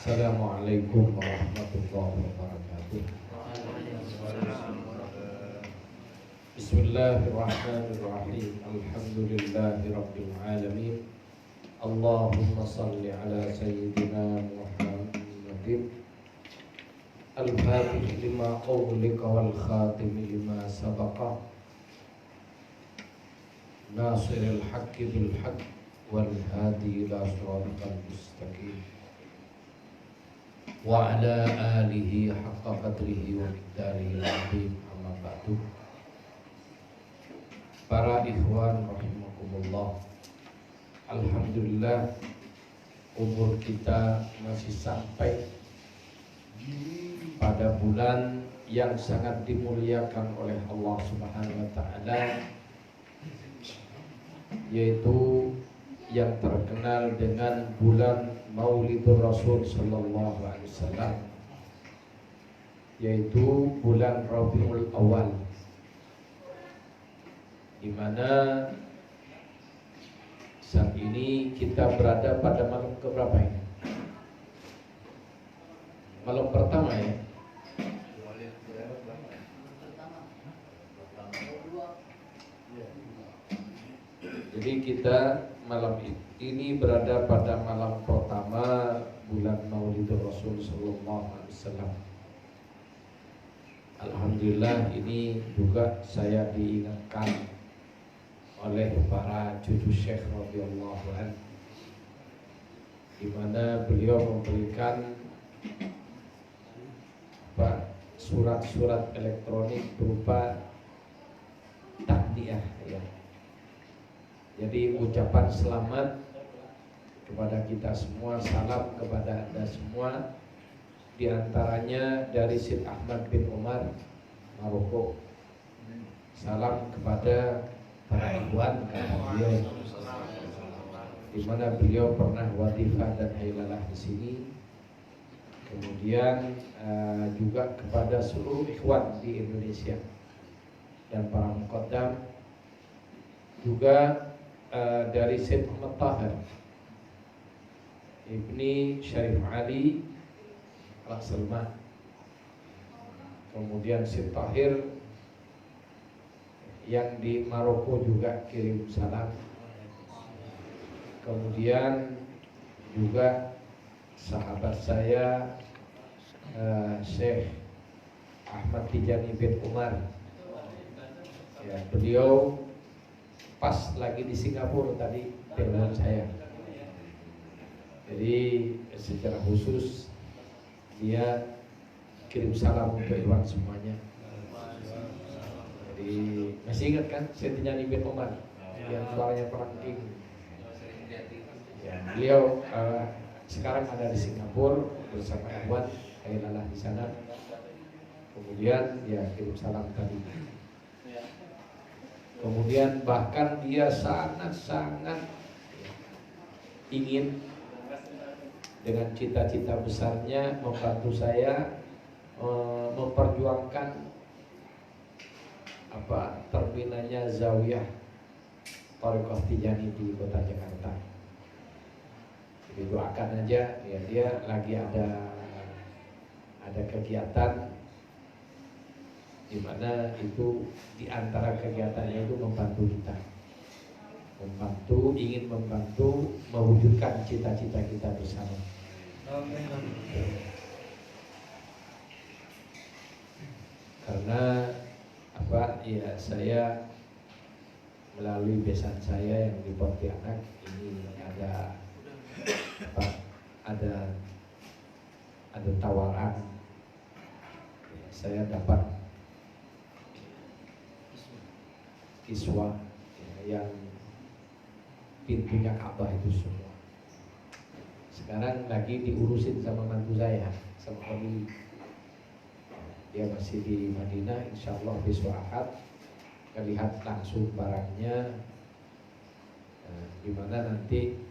Assalamualaikum warahmatullahi wabarakatuh. Bismillahirrahmanirrahim. Alhamdulillahirabbil alamin. Allahumma shalli ala sayyidina Muhammadin al-fatih lima ughliqa wal khatim lima sabaqa nasiril haqqi bil haqq wal hadi ila siratal mustaqim wa ala alihi haqqa qadrihi wa miqdarihi al-azim. Amma ba'du. Para ikhwan rahimakumullah, alhamdulillah umur kita masih sampai pada bulan yang sangat dimuliakan oleh Allah Subhanahu wa taala, yaitu yang terkenal dengan bulan Maulidur Rasul sallallahu alaihi wasallam, yaitu bulan Rabiul Awal, di mana saat ini kita berada pada malam keberapa ini? Malam pertama ya. Jadi kita malam ini berada pada malam pertama bulan Maulidur Rasul sallallahu alaihi wasallam. Alhamdulillah, ini juga saya diingatkan oleh para cucu Syekh radhiyallahu anhu, di mana beliau memberikan surat-surat elektronik berupa tahniah ya. Jadi ucapan selamat kepada kita semua, salam kepada Anda semua, di antaranya dari Syed Ahmad bin Umar Maroko. Salam kepada para ikhwan, kata beliau, di mana beliau pernah wadifah dan hailalah di sini. Kemudian juga kepada seluruh ikhwan di Indonesia dan para muqaddam, juga dari Syed Muhammad Tahir Ibni Syarif Ali Al-Salman. Kemudian Syed Tahir yang di Maroko juga kirim salam. Kemudian juga sahabat saya Syekh Ahmad Tijani bin Umar ya, beliau pas lagi di Singapura tadi telepon saya. Jadi secara khusus dia kirim salam untuk ikhwan semuanya. Jadi masih ingat kan Syekh Tijani bin Umar yang suaranya perangking ya, beliau sekarang ada di Singapura bersama ikhwan hailalah di sana. Kemudian dia kirim salam tadi. Kemudian bahkan dia sangat-sangat ingin dengan cita-cita besarnya membantu saya memperjuangkan terbinanya Zawiyah Thariqah Tijani di kota Jakarta. Jadi doakan aja ya, dia lagi ada kegiatan di mana itu di antara kegiatannya itu membantu kita, ingin membantu mewujudkan cita-cita kita bersama. Karena ya saya melalui besan saya yang di Pontianak ini ada tawaran ya, saya dapat kiswah ya, yang pintunya Ka'bah itu semua. Sekarang lagi diurusin sama mantu saya, sama Oli. Dia masih di Madinah, insya Allah besok Ahad lihat langsung barangnya, dimana nanti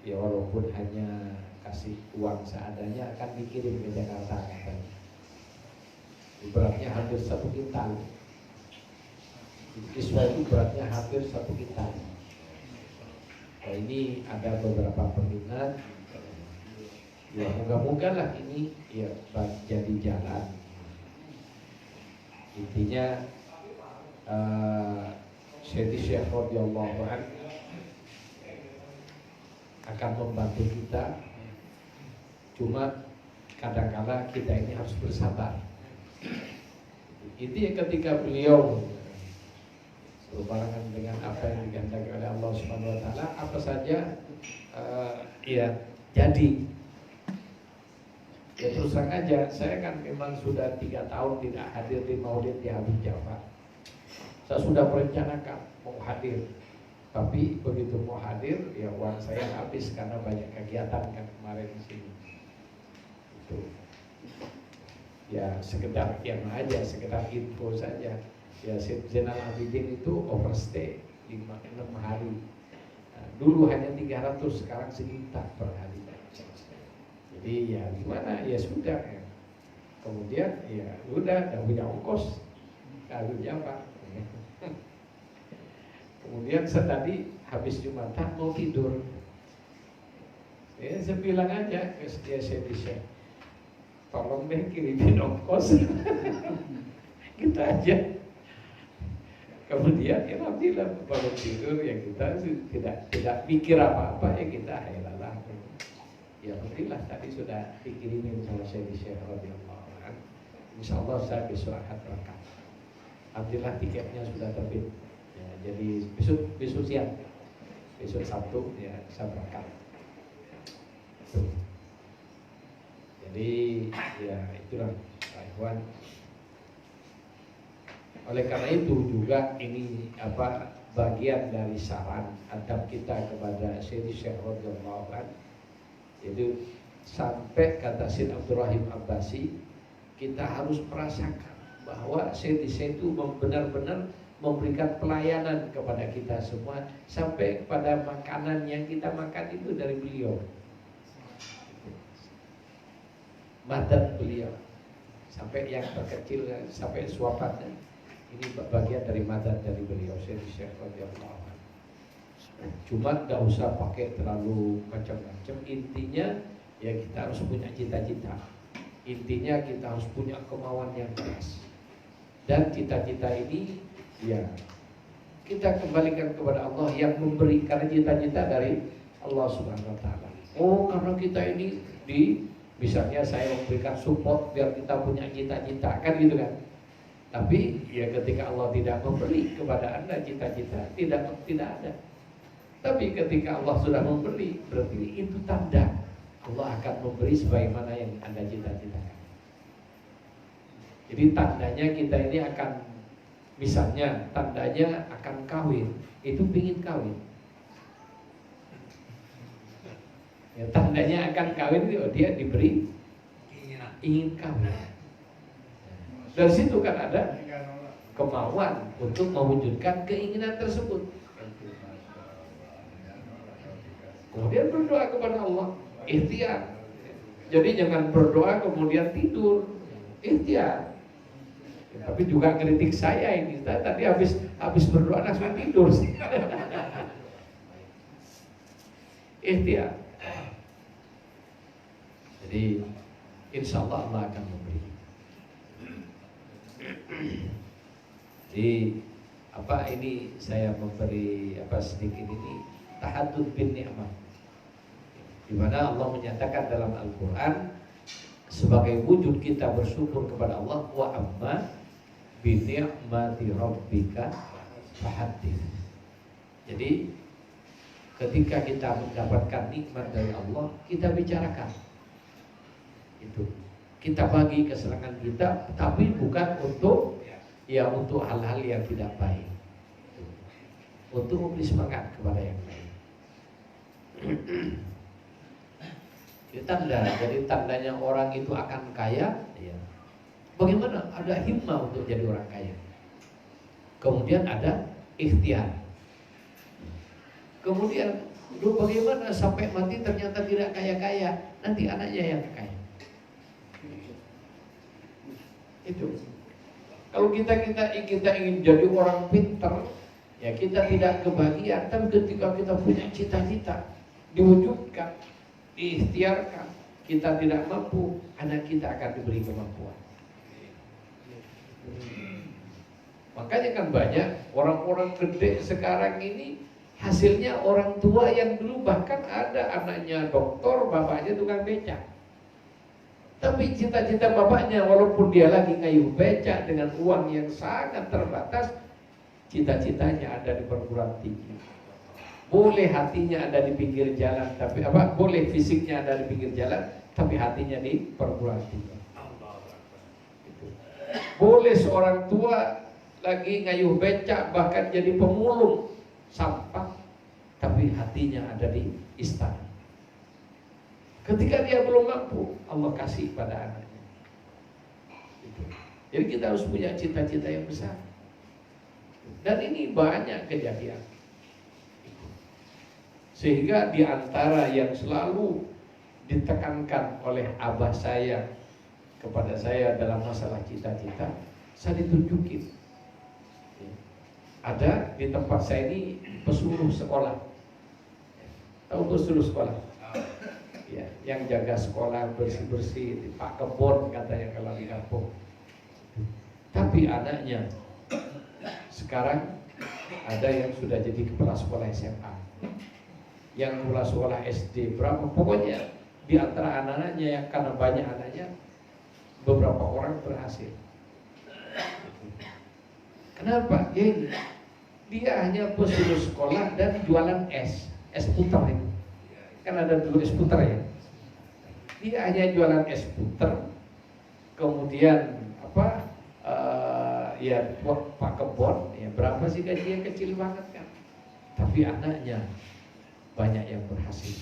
ya walaupun hanya kasih uang seadanya akan dikirim ke Jakarta katanya. Beratnya hampir 1 kintal. Kiswah itu beratnya hampir 1 kintal. Nah, ini ada beberapa peminat yang moga-moga lah ini ya jadi jalan. Intinya Syekh Syekh radhiyallahu anhu akan membantu kita. Cuma kadang-kala kita ini harus bersabar. Itu ya ketika beliau berbarengan dengan apa yang dikehendaki oleh Allah Subhanahu wa taala, apa saja ya jadi. Ya terus terang aja, saya kan memang sudah 3 tahun tidak hadir di Maulid di Habib Ja'far. Saya sudah merencanakan mau hadir, tapi begitu mau hadir, ya uang saya habis karena banyak kegiatan kan kemarin di sini. Itu, ya sekedar yang aja, sekedar info saja. Ya Zainal Abidin itu overstay 6 hari. Nah, dulu hanya 300, sekarang 1 juta per hari. Jadi ya gimana, ya sudah ya. Kemudian ya udah punya ongkos harusnya apa. Kemudian tadi habis Jumatan mau tidur, saya bilang aja ke saya, tolong deh kirimin ongkos. Gitu aja. Kemudian ya alhamdulillah bangun tidur ya kita tidak mikir apa-apa, ya kita hayalalah. Ya alhamdulillah tadi sudah dikirimin sama Syekh radhiyallahu anhu. Insyaallah saya besok akan berangkat. Alhamdulillah tiketnya sudah terbit. Ya, jadi besok siang, besok Sabtu ya saya berangkat. Jadi ya itulah Pak Ikhwan. Oleh karena itu juga ini bagian dari saran adab kita kepada Syekh radhiyallahu anhu. Itu sampai kata Syekh Abdul Rahim Abbasi, kita harus merasakan bahwa Syekh itu benar-benar memberikan pelayanan kepada kita semua, sampai pada makanan yang kita makan itu dari beliau, madan beliau, sampai yang terkecil sampai suapannya ini bagian dari madan dari beliau Syekh radhiyallahu anhu. Cuma tidak usah pakai terlalu macam-macam. Intinya ya kita harus punya cita-cita. Intinya kita harus punya kemauan yang keras. Dan cita-cita ini ya kita kembalikan kepada Allah yang memberi, karena cita-cita dari Allah Subhanahu wa taala. Oh, karena kita ini misalnya saya memberikan support biar kita punya cita-cita, kan gitu kan. Tapi ya ketika Allah tidak memberi kepada Anda cita-cita, tidak ada. Tapi ketika Allah sudah memberi, berarti itu tanda Allah akan memberi sebagaimana yang Anda cita-citakan. Jadi tandanya kita ini akan, misalnya tandanya akan kawin, itu ingin kawin. Ya, tandanya akan kawin itu dia diberi ingin kawin. Dari situ kan ada kemauan untuk mewujudkan keinginan tersebut. Kemudian berdoa kepada Allah, ikhtiar. Jadi jangan berdoa kemudian tidur, ikhtiar. Ya, tapi juga kritik saya ini, tadi habis berdoa langsung tidur. Ikhtiar. Jadi insya Allah Allah akan memberi. Jadi ini saya memberi sedikit ini tahaddud bin ni'mah, di mana Allah menyatakan dalam Al-Quran sebagai wujud kita bersyukur kepada Allah, wa amma bi ni'mati rabbika fahaddits. Jadi ketika kita mendapatkan nikmat dari Allah, kita bicarakan itu, kita bagi kesenangan kita, tapi bukan untuk hal-hal yang tidak baik, untuk memberi semangat kepada yang lain. Itu tanda. Jadi tandanya orang itu akan kaya, ya. Bagaimana? Ada himmah untuk jadi orang kaya. Kemudian ada ikhtiar. Kemudian bagaimana sampai mati ternyata tidak kaya-kaya, nanti anaknya yang kaya. Itu. Kalau kita ingin jadi orang pintar, ya kita tidak kebahagiaan. Tapi ketika kita punya cita-cita, diwujudkan, diikhtiarkan, kita tidak mampu, anak kita akan diberi kemampuan. Makanya kan banyak orang-orang gede sekarang ini hasilnya orang tua yang dulu bahkan ada anaknya doktor, bapaknya tukang becak. Tapi cita-cita bapaknya walaupun dia lagi ngayuh becak dengan uang yang sangat terbatas, cita-citanya ada di perguruan tinggi. Boleh hatinya ada di pinggir jalan, tapi boleh fisiknya ada di pinggir jalan, tapi hatinya di perguruan tinggi. Boleh seorang tua lagi ngayuh becak bahkan jadi pemulung sampah, tapi hatinya ada di istana. Ketika dia belum mampu, Allah kasih pada anaknya. Jadi kita harus punya cita-cita yang besar. Dan ini banyak kejadian. Sehingga di antara yang selalu ditekankan oleh abah saya kepada saya dalam masalah cita-cita, saya ditunjukin. Ada di tempat saya ini pesuruh sekolah. Tahu pesuruh sekolah? Ya, yang jaga sekolah bersih-bersih, Pak Kebon katanya kalau di kampung. Tapi anaknya sekarang ada yang sudah jadi kepala sekolah SMA, yang kepala sekolah SD, berapa pokoknya di antara anak-anaknya yang karena banyak anaknya, beberapa orang berhasil. Kenapa? Ya, dia hanya pesuruh sekolah dan jualan es putar itu. Kan ada dulu es putar ya. Dia hanya jualan es putar, kemudian ya Pak Kebon, ya berapa sih gajinya, kecil banget kan. Tapi anaknya banyak yang berhasil.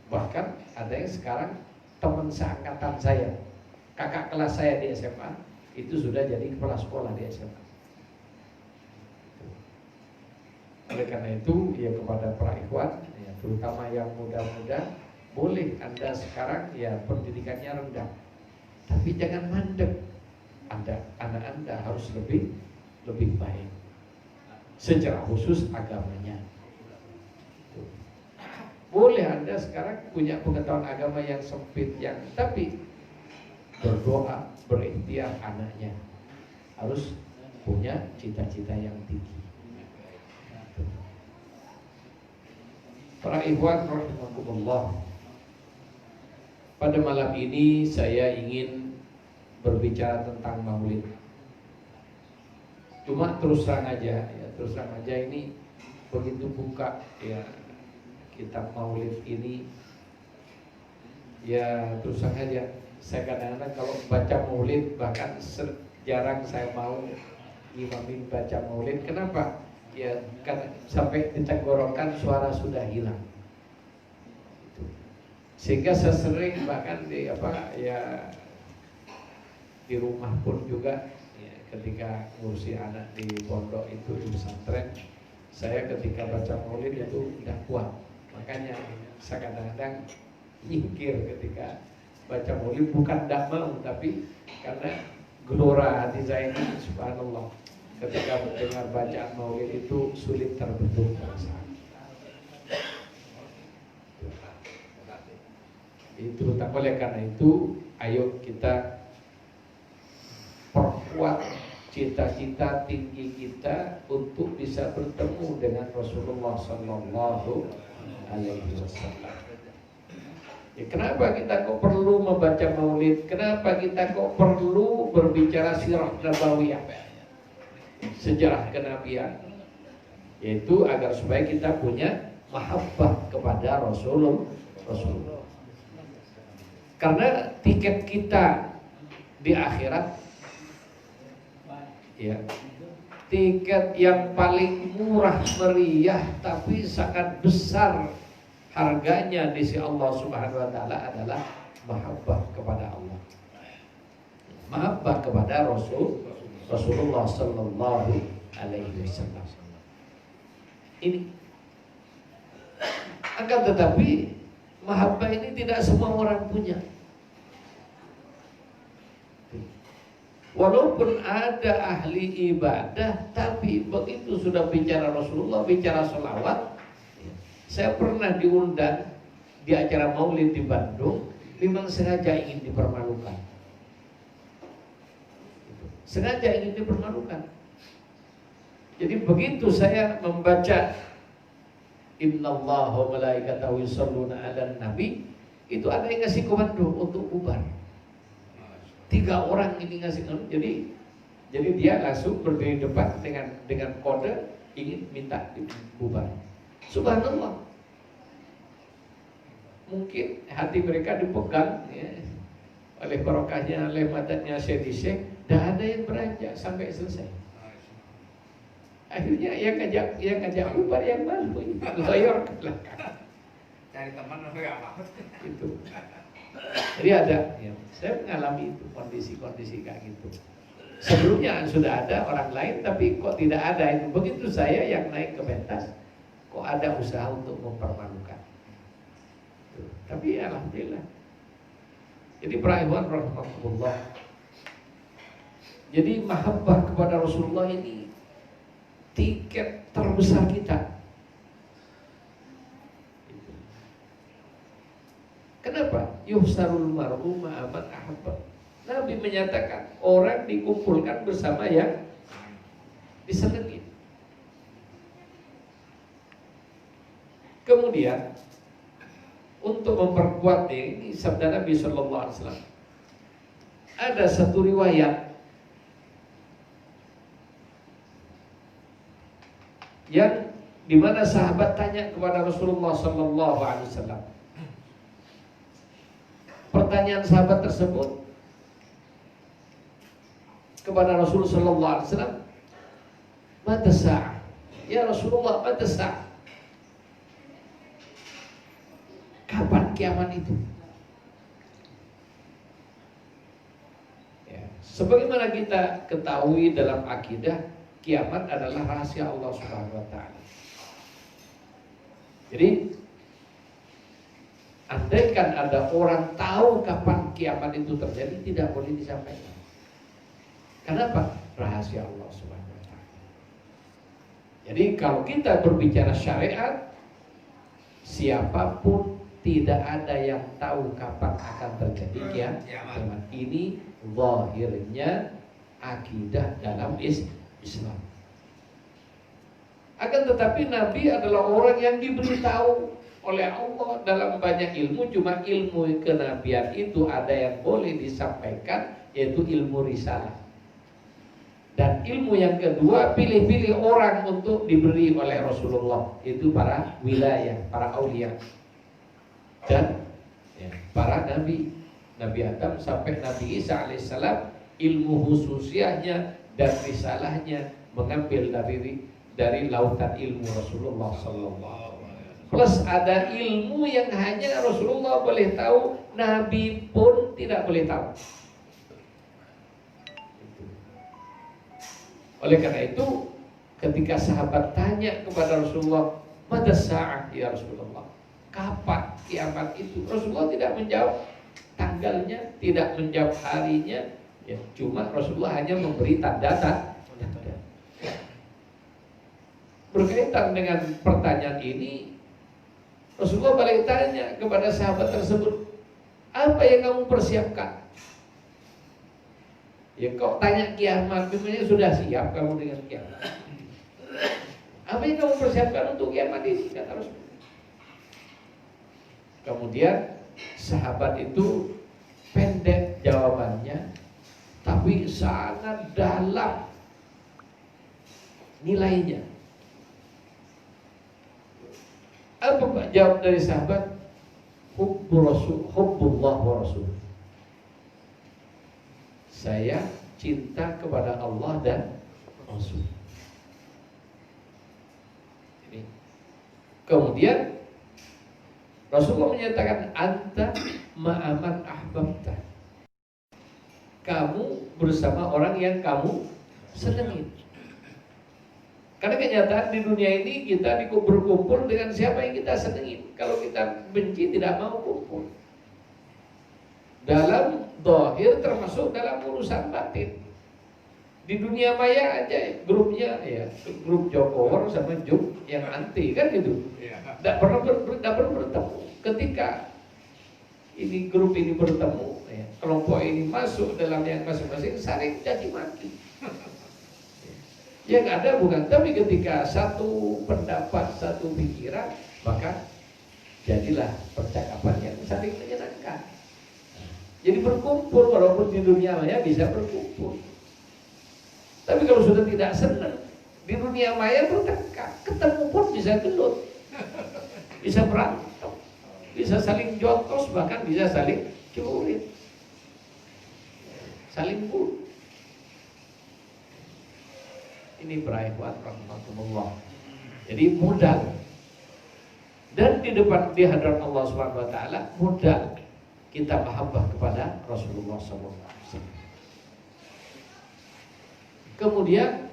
Bahkan ada yang sekarang teman seangkatan saya, kakak kelas saya di SMA, itu sudah jadi kepala sekolah di SMA. Oleh karena itu, ya kepada para ikhwan, ya, terutama yang muda-muda, boleh Anda sekarang ya pendidikannya rendah, tapi jangan mandek. Anak Anda harus lebih baik, secara khusus agamanya. Boleh Anda sekarang punya pengetahuan agama yang sempit, tapi berdoa, berikhtiar anaknya harus punya cita-cita yang tinggi. Para ikhwan rahimakumullah, pada malam ini saya ingin berbicara tentang maulid. Cuma terus terang aja ini begitu buka ya kitab maulid ini, ya terus terang aja saya kadang-kadang kalau baca maulid bahkan jarang saya mau imamin baca maulid. Kenapa? Ya kan sampai di tenggorokan suara sudah hilang. Sehingga saya sering bahkan di rumah pun juga ya, ketika ngurusi anak di pondok itu di pesantren, saya ketika baca maulid itu tidak kuat. Makanya saya kadang-kadang nyingkir ketika baca maulid, bukan tidak mau, tapi karena gelora hati saya ini subhanallah, ketika mendengar bacaan maulid itu sulit terbentuk perasaan. Itu tak boleh. Karena itu ayo kita perkuat cita-cita tinggi kita untuk bisa bertemu dengan Rasulullah Sallallahu Alaihi Wasallam. Ya, kenapa kita kok perlu membaca maulid? Kenapa kita kok perlu berbicara sirah nabawiyah, sejarah kenabian? Yaitu agar supaya kita punya mahabbah kepada Rasulullah. Karena tiket kita di akhirat, ya, tiket yang paling murah meriah tapi sangat besar harganya di sisi Allah Subhanahu wa taala adalah mahabbah kepada Allah. Mahabbah kepada Rasulullah sallallahu alaihi wasallam. Ini akan tetapi mahabbah ini tidak semua orang punya. Walaupun ada ahli ibadah, tapi begitu sudah bicara Rasulullah, bicara sholawat. Saya pernah diundang di acara maulid di Bandung memang sengaja ingin dipermalukan. Sengaja ingin dipermalukan. Jadi begitu saya membaca Innallaha wa malaikatahu yusholluna 'alan nabi, itu ada yang ngasih komando untuk bubar. 3 orang ini ngasih komando. Jadi dia langsung berdiri depan dengan kode ingin minta bubar. Subhanallah. Mungkin hati mereka dipegang ya, oleh barokahnya, oleh madatnya Syekh, dan ada yang beranjak sampai selesai. Akhirnya yang ngajak bubar yang malu, loyor ke belakang. Cari teman apa? Itu. Jadi ada, ya, saya mengalami itu kondisi-kondisi kayak gitu. Sebelumnya sudah ada orang lain, tapi kok tidak ada itu. Begitu saya yang naik ke pentas, kok ada usaha untuk mempermalukan. Tapi alhamdulillah. Jadi para ikhwan rahmatullah. Jadi mahabbah kepada Rasulullah ini tiket terbesar kita. Kenapa? Yuhsarul mar'u ma'aman ahabba. Nabi menyatakan orang dikumpulkan bersama yang disenangi. Kemudian untuk memperkuat ini sabda Nabi Sallallahu Alaihi Wasallam, ada satu riwayat yang dimana sahabat tanya kepada Rasulullah Sallallahu Alaihi Wasallam. Pertanyaan sahabat tersebut kepada Rasulullah Sallallahu Alaihi Wasallam, mata sa'ah? Ya Rasulullah, mata sa'ah? Kapan kiamat itu? Ya, sebagaimana kita ketahui dalam akidah, kiamat adalah rahasia Allah Subhanahu wa taala. Jadi andaikan ada orang tahu kapan kiamat itu terjadi, tidak boleh disampaikan. Kenapa? Rahasia Allah Subhanahu wa taala. Jadi kalau kita berbicara syariat, siapapun tidak ada yang tahu kapan akan terjadi kiamat. Ini zahirnya akidah dalam Islam. Akan tetapi Nabi adalah orang yang diberitahu oleh Allah dalam banyak ilmu. Cuma ilmu kenabian itu ada yang boleh disampaikan, yaitu ilmu risalah. Dan ilmu yang kedua, pilih-pilih orang untuk diberi oleh Rasulullah, itu para wilayah, para aulia dan ya, para nabi, Nabi Adam sampai Nabi Isa alaihissalam, ilmu khususianya dan risalahnya mengambil dari lautan ilmu Rasulullah sallallahu alaihi wasallam. Plus ada ilmu yang hanya Rasulullah boleh tahu, Nabi pun tidak boleh tahu. Oleh karena itu, ketika sahabat tanya kepada Rasulullah, mata sa'ah ya Rasulullah, kapan kiamat itu? Rasulullah tidak menjawab tanggalnya, tidak menjawab harinya, ya, cuma Rasulullah hanya memberi tanda-tanda. Berkaitan dengan pertanyaan ini, Rasulullah balik tanya kepada sahabat tersebut, apa yang kamu persiapkan? Ya kok tanya kiamat, memangnya sudah siap kamu dengan kiamat? Apa yang kamu persiapkan untuk kiamat ini? Kata Rasulullah. Kemudian sahabat itu pendek jawabannya, tapi sangat dalam nilainya. Apa Pak jawab dari sahabat? Hubbullah wa Rasul. Saya cinta kepada Allah dan Rasul. Ini. Kemudian Rasulullah menyatakan, anta ma'aman ahbabta. Kamu bersama orang yang kamu senangi. Karena kenyataan di dunia ini kita berkumpul dengan siapa yang kita senangi. Kalau kita benci tidak mau kumpul. Dalam zahir termasuk dalam urusan batin. Di dunia maya aja grupnya ya grup Jokower sama grup yang anti kan gitu. Tidak pernah bertemu. Ketika ini grup ini bertemu, ya, kelompok ini masuk dalam yang masing-masing saling jadi mati. Yang ada bukan, tapi ketika satu pendapat, satu pikiran, maka jadilah percakapan yang saling menyenangkan. Jadi berkumpul, walaupun di dunia maya bisa berkumpul. Tapi kalau sudah tidak senang, di dunia maya bertengkar, ketemu pun bisa gelut, bisa berantem, bisa saling jotos, bahkan bisa saling celurit, saling bunuh. Ini berakhwat rahmatullah. Jadi modal. Dan di depan di hadapan Allah Subhanahu wa taala modal kita mahabbah kepada Rasulullah SAW. Kemudian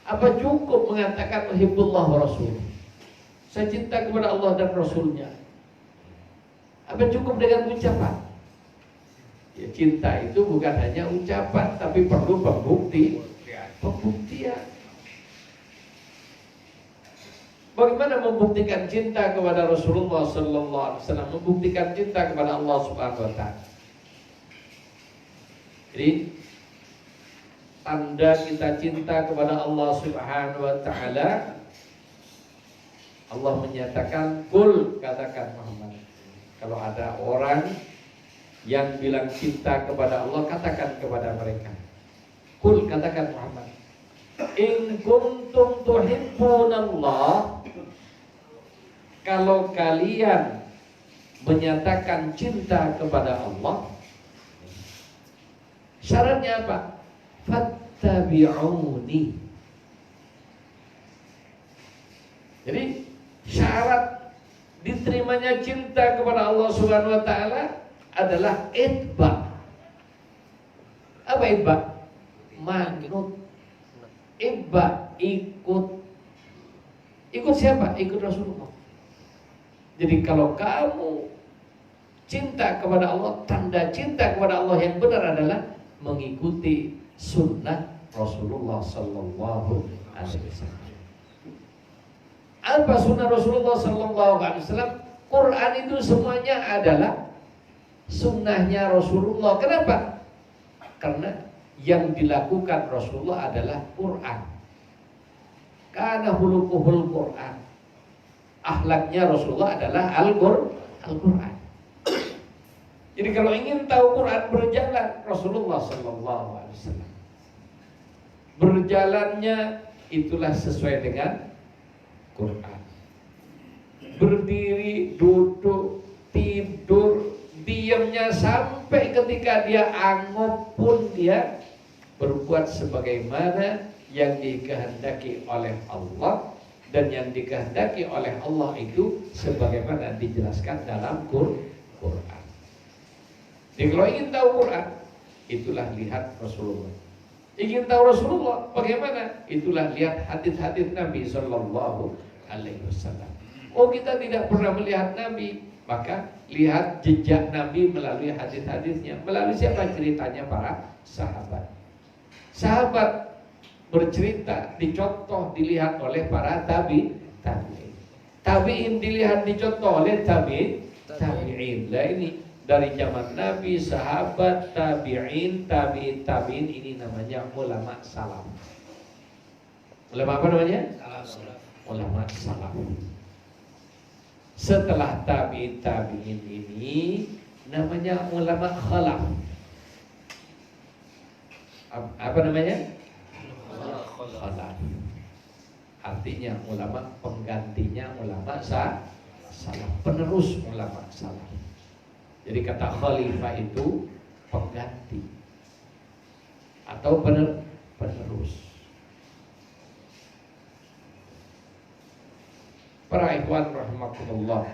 apa cukup mengatakan uhibbullah wa rasul? Saya cinta kepada Allah dan Rasulnya. Apa cukup dengan ucapan? Ya, cinta itu bukan hanya ucapan, tapi perlu pembuktian. Bagaimana membuktikan cinta kepada Rasulullah Sallallahu Alaihi Wasallam, membuktikan cinta kepada Allah Subhanahu Wa Taala? Jadi tanda kita cinta kepada Allah Subhanahu Wa Taala, Allah menyatakan, "Qul," katakan Muhammad. Kalau ada orang yang bilang cinta kepada Allah, katakan kepada mereka, "Qul," katakan Muhammad, "In kuntum tuhibbunallah," kalau kalian menyatakan cinta kepada Allah, syaratnya apa? Fattabi'uni. Jadi syarat diterimanya cinta kepada Allah Subhanahu wa taala adalah itba. Apa itba? Manut. Itba, ikut. Ikut siapa? Ikut Rasulullah. Jadi kalau kamu cinta kepada Allah, tanda cinta kepada Allah yang benar adalah mengikuti sunnah Rasulullah Sallallahu Alaihi Wasallam. Apa sunnah Rasulullah Sallallahu Alaihi Wasallam? Quran itu semuanya adalah sunnahnya Rasulullah. Kenapa? Karena yang dilakukan Rasulullah adalah Quran. Karena hulukuhul Quran. Akhlaknya Rasulullah adalah Al-Quran. Jadi kalau ingin tahu Quran berjalan, Rasulullah Sallallahu Alaihi Wasallam berjalannya itulah sesuai dengan Quran. Berdiri, duduk, tidur, diamnya sampai ketika dia angguk pun dia berbuat sebagaimana yang dikehendaki oleh Allah. Dan yang dikehendaki oleh Allah itu sebagaimana dijelaskan dalam Quran. Jadi kalau ingin tahu Quran, itulah lihat Rasulullah. Ingin tahu Rasulullah bagaimana? Itulah lihat hadis-hadis Nabi Sallallahu Alaihi Wasallam. Oh, kita tidak pernah melihat Nabi, maka lihat jejak Nabi melalui hadis-hadisnya. Melalui siapa? Ceritanya para sahabat. Sahabat bercerita, dicontoh, dilihat oleh para tabi'in. Tabi'in dilihat, dicontoh oleh tabi'in. Nah ini dari zaman Nabi, sahabat, tabi'in, tabi'in ini namanya ulama salaf. Ulama apa namanya? Ulama salaf. Setelah tabi'in ini namanya ulama khalaf. Apa namanya? Khalaf. Artinya ulama penggantinya ulama salaf, penerus ulama salaf. Jadi kata khalifah itu pengganti atau penerus. Para ikhwan rahimakumullah.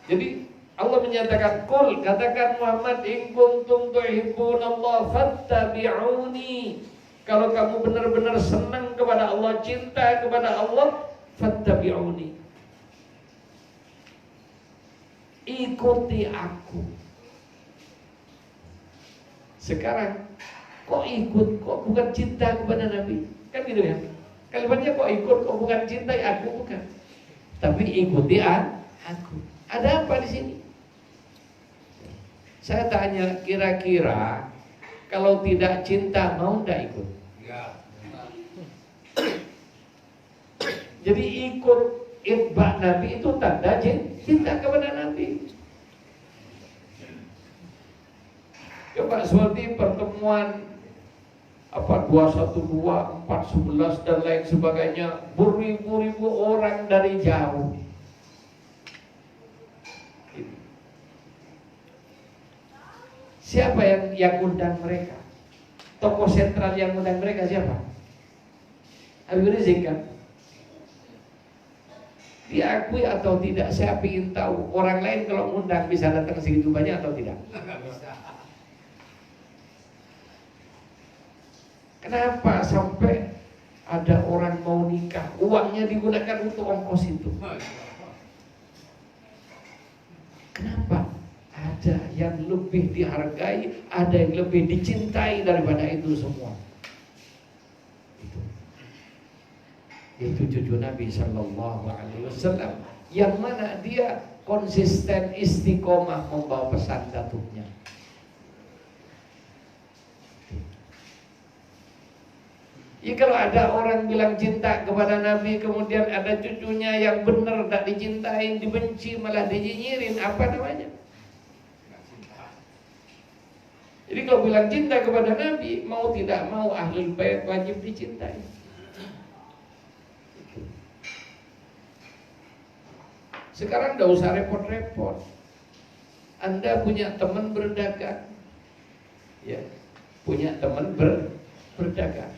Jadi Allah menyatakan, "Qul," katakan Muhammad, "in kuntum tuhibbunallah fattabi'uni." Kalau kamu benar-benar senang kepada Allah, cinta kepada Allah, fattabi'uni. Ikuti aku. Sekarang kok ikut, kok bukan cinta kepada Nabi? Kan gitu kan? Kalimatnya kok ikut, kok bukan cintai aku, bukan. Tapi ikuti aku. Ada apa di sini? Saya tanya, kira-kira kalau tidak cinta mau tidak ikut? Ya. Jadi ikut itba Nabi itu tanda cinta kepada Nabi. Coba seperti pertemuan 212, 411 dan lain sebagainya, beribu-ribu orang dari jauh. Siapa yang undang mereka? Tokoh sentral yang undang mereka siapa? Habib Rizik kan? Diakui atau tidak, saya ingin tahu. Orang lain kalau undang bisa datang segitu banyak atau tidak? Nggak bisa. Kenapa sampai ada orang mau nikah, uangnya digunakan untuk ongkos itu? Kenapa? Ada yang lebih dihargai, ada yang lebih dicintai daripada itu semua. Itu cucu Nabi Sallallahu Alaihi Wasallam, yang mana dia konsisten istiqomah membawa pesan datuknya. Ya kalau ada orang bilang cinta kepada Nabi, kemudian ada cucunya yang benar tak dicintain, dibenci, malah dinyinyirin, apa namanya? Jadi kalau bilang cinta kepada Nabi, mau tidak mau ahlul bait wajib dicintai. Sekarang tidak usah repot-repot. Anda punya teman berdagang, ya, punya teman berdagang,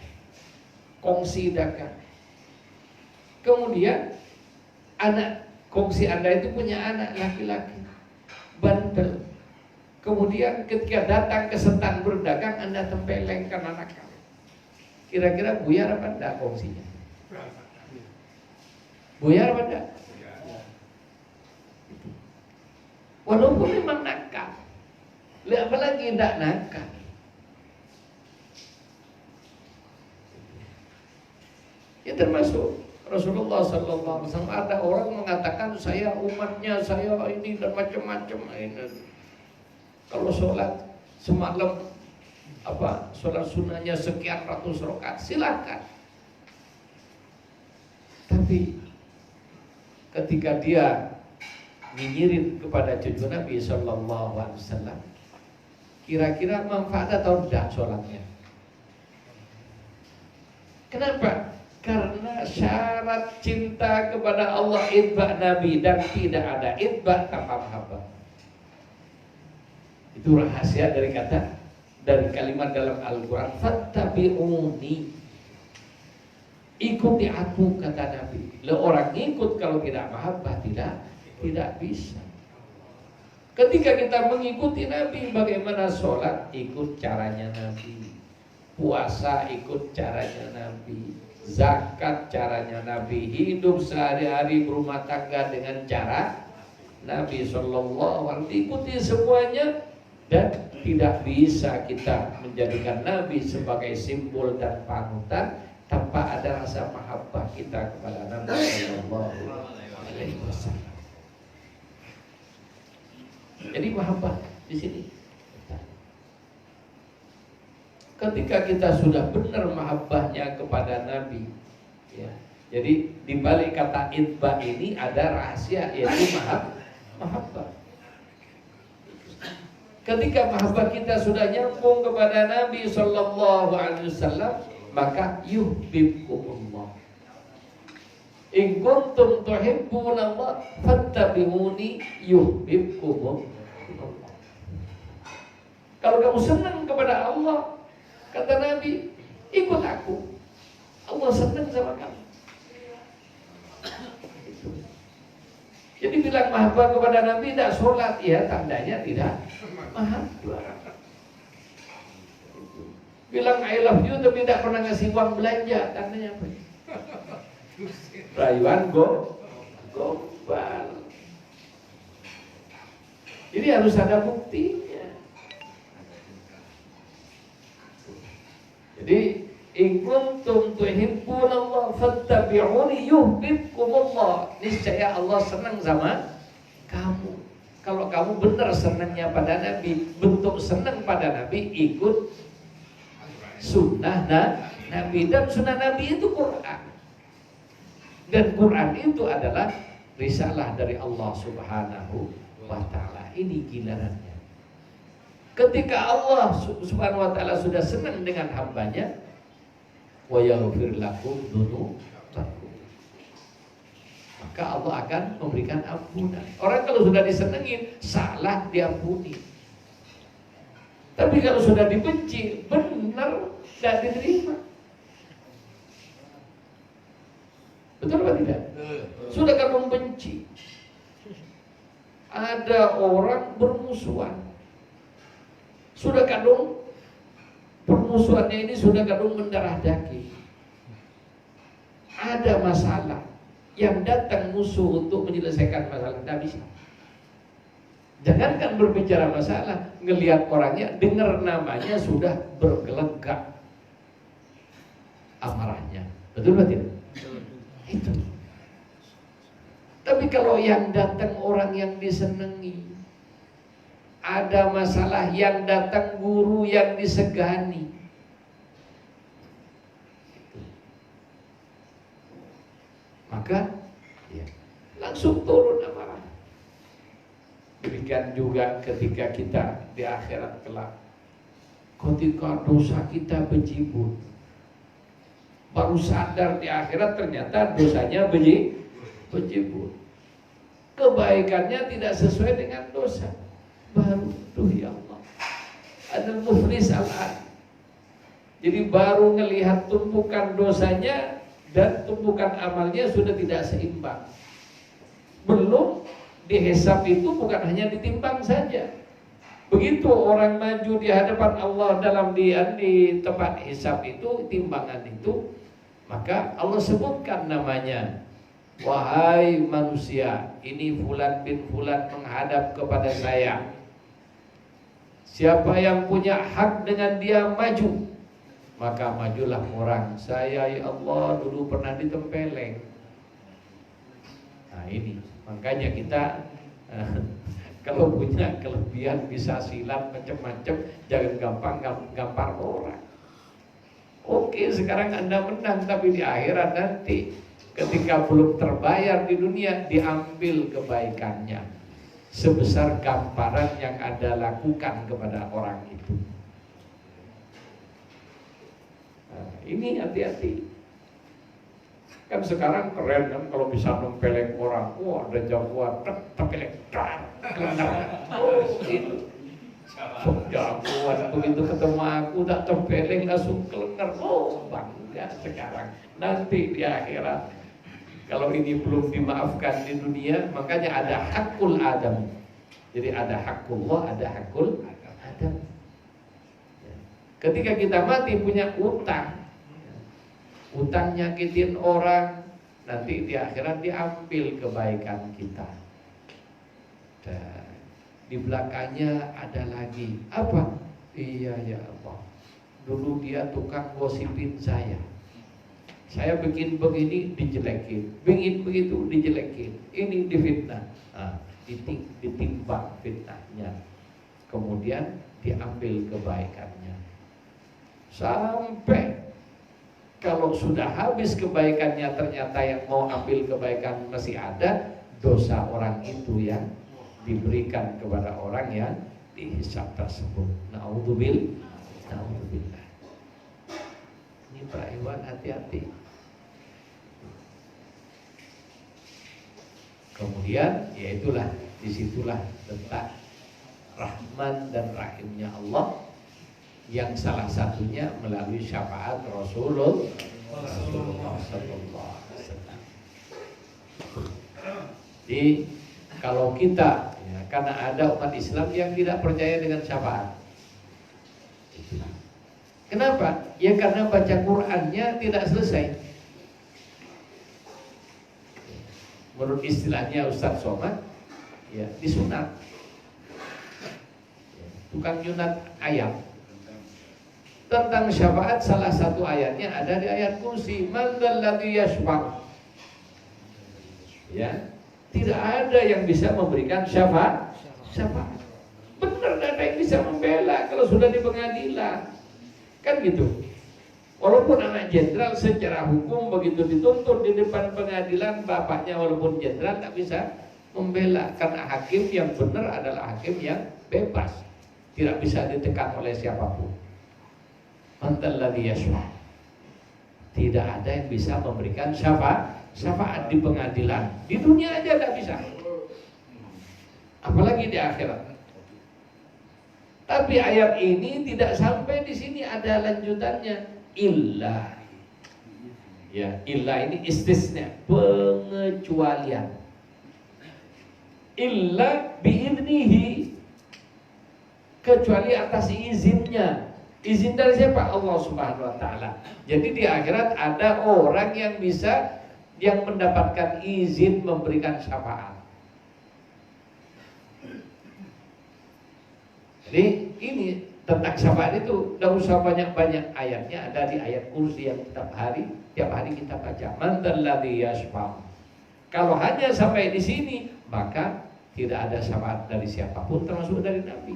kongsi dagang. Kemudian anak kongsi Anda itu punya anak laki-laki, bandel. Kemudian ketika datang ke setan berdagang, Anda tempelengkan anak kamu. Kira-kira buyar apa enggak kongsinya? Buyar apa enggak? Walaupun memang nakal, apalagi tidak nakal. Ya termasuk Rasulullah Sallallahu Alaihi Wasallam, ada orang mengatakan saya umatnya, saya ini dan macam-macam ini. Kalau sholat semalam sholat sunnahnya sekian ratus rakaat, silakan. Tapi ketika dia nyinyirin kepada cucu Nabi Sallallahu Alaihi Wasallam, kira-kira manfaat atau tidak sholatnya? Kenapa? Karena syarat cinta kepada Allah itba Nabi, dan tidak ada itba tanpa mahabbah. Itu rahasia dari kalimat dalam Al-Quran, fattabi'uni, ikuti aku, kata Nabi. Orang ikut kalau tidak mahabbah tidak bisa. Ketika kita mengikuti Nabi, bagaimana sholat? Ikut caranya Nabi. Puasa ikut caranya Nabi. Zakat caranya Nabi. Hidup sehari-hari berumah tangga dengan cara Nabi Sallallahu Alaihi Wasallam. Ikuti semuanya. Dan tidak bisa kita menjadikan Nabi sebagai simbol dan panutan tanpa ada rasa mahabbah kita kepada Nabi Sallallahu Alaihi Wasallam. Jadi mahabbah di sini. Ketika kita sudah benar mahabbahnya kepada Nabi, ya, jadi di balik kata itba ini ada rahasia, yaitu mahabbah. Ketika mahabbah kita sudah nyambung kepada Nabi Sallallahu Alaihi Wasallam, maka yuhibbukumullah. In kuntum tuhibbunallah fattabi'uni yuhibbukumullah. Kalau kamu senang kepada Allah, kata Nabi, ikut aku. Allah senang sama kamu. Jadi bilang mahabbah kepada Nabi tidak sholat, ya tandanya tidak mahabbah. Bilang I love you tapi tidak pernah ngasih uang belanja, tandanya apa? Rayuan gombal. Jadi harus ada buktinya. In kuntum tuhibbunallah fattabi'uni yuhibbukumullah. Niscaya Allah senang sama kamu. Kalau kamu benar senangnya pada Nabi, bentuk senang pada Nabi, ikut sunnah Nabi. Dan sunnah Nabi itu Quran. Dan Quran itu adalah risalah dari Allah Subhanahu wa ta'ala. Ini gilirannya. Ketika Allah Subhanahu wa ta'ala sudah senang dengan hambanya, wa yaghfir lakum dzunubakum, maka Allah akan memberikan ampunan. Orang kalau sudah disenengin, salah diampuni. Tapi kalau sudah dibenci, benar tidak diterima. Betul atau tidak? Sudah kamu membenci, ada orang bermusuhan, sudah kadung permusuhannya ini sudah kadung mendarah daging. Ada masalah, yang datang musuh untuk menyelesaikan masalah tidak bisa. Jangankan berbicara masalah, ngelihat orangnya, dengar namanya sudah bergelegak amarahnya. Betul atau tidak? Itu. Tapi kalau yang datang orang yang disenangi, ada masalah yang datang guru yang disegani, maka ya, langsung turun amarah. Demikian juga ketika kita di akhirat kelak, ketika dosa kita bejibun, baru sadar di akhirat ternyata dosanya bejibun, kebaikannya tidak sesuai dengan dosa. Baru tuh ya Allah, ada muflis al-an. Jadi baru ngelihat tumpukan dosanya dan tumpukan amalnya sudah tidak seimbang. Belum dihisab itu bukan hanya ditimbang saja. Begitu orang maju di hadapan Allah dalam di tempat hisab itu, timbangan itu, maka Allah sebutkan namanya. Wahai manusia, ini fulan bin fulan menghadap kepada saya. Siapa yang punya hak dengan dia maju, maka majulah orang. Saya ya Allah dulu pernah ditempeleng. Nah ini, makanya kita kalau punya kelebihan bisa silat macam-macam, jangan gampang gampar orang. Oke, sekarang Anda menang, tapi di akhirat nanti ketika belum terbayar di dunia, diambil kebaikannya sebesar gamparan yang Anda lakukan kepada orang itu. Nah, ini hati-hati. Kan sekarang keren kan kalau bisa nempeleng orang. Wah, ada jagoan, tempeleng, oh itu. Jagoan begitu ketemu aku tak tempeleng langsung kelengar. Oh bangga sekarang. Nanti di akhirat, kalau ini belum dimaafkan di dunia, makanya ada hakul adam. Jadi ada hakullah, ada hakul adam. Ketika kita mati punya utang, utang nyakitin orang, nanti di akhirat diambil kebaikan kita. Dan di belakangnya ada lagi apa? Iya ya Allah, dulu dia tukang gosipin saya. Saya bikin begini dijelekin, bikin begitu dijelekin, ini difitnah. Nah, ditimbang fitnahnya, kemudian diambil kebaikannya. Sampai kalau sudah habis kebaikannya, ternyata yang mau ambil kebaikan masih ada, dosa orang itu yang diberikan kepada orang yang dihisab tersebut. Naudzubillah. Ini Pak Iwan, hati-hati. Kemudian ya itulah, disitulah letak rahman dan rahimnya Allah, yang salah satunya melalui syafaat Rasulullah sallallahu alaihi wasallam. Jadi kalau kita ya, karena ada umat Islam yang tidak percaya dengan syafaat. Kenapa? Ya karena baca Qur'annya tidak selesai. Menurut istilahnya Ustaz Somad, ya disunat. Tukang nyunat ayam. tentang syafaat, salah satu ayatnya ada di ayat kursi, man dzalladzi yashfa'. Ya, tidak ada yang bisa memberikan syafaat. Benar, tidak ada yang bisa membela kalau sudah di pengadilan. Kan gitu. Walaupun anak jenderal secara hukum begitu dituntut di depan pengadilan, bapaknya walaupun jenderal tak bisa membela, karena hakim yang benar adalah hakim yang bebas, tidak bisa ditekan oleh siapapun. Antalladzi yashfa'. Tidak ada yang bisa memberikan syafaat di pengadilan. Di dunia aja tidak bisa, apalagi di akhirat. Tapi ayat ini tidak sampai di sini, ada lanjutannya. Illa, ya, illa ini istisna, pengecualian. Illa biidnihi, kecuali atas izinnya. Izin dari siapa? Allah Subhanahu wa taala. Jadi di akhirat ada orang yang bisa, yang mendapatkan izin memberikan syafaat. Jadi ini tentang syafaat itu tidak usah banyak-banyak ayatnya, ada di ayat kursi yang tiap hari kita baca. Man dzalladzi yashfa'. Kalau hanya sampai di sini, maka tidak ada syafaat dari siapapun, termasuk dari Nabi.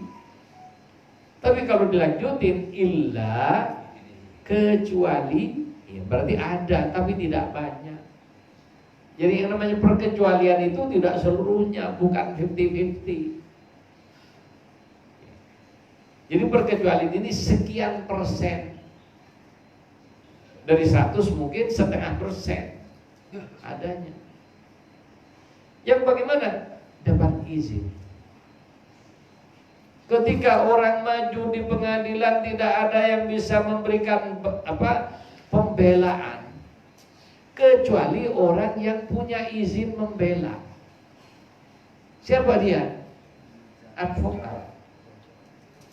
Tapi kalau dilanjutin, illa, kecuali, ya berarti ada, tapi tidak banyak. Jadi yang namanya perkecualian itu tidak seluruhnya, bukan 50-50. Jadi perkecualian ini sekian persen. Dari 100 mungkin 0,5% adanya. Yang bagaimana? Dapat izin. Ketika orang maju di pengadilan, tidak ada yang bisa memberikan pembelaan kecuali orang yang punya izin membela. Siapa dia? Advokat,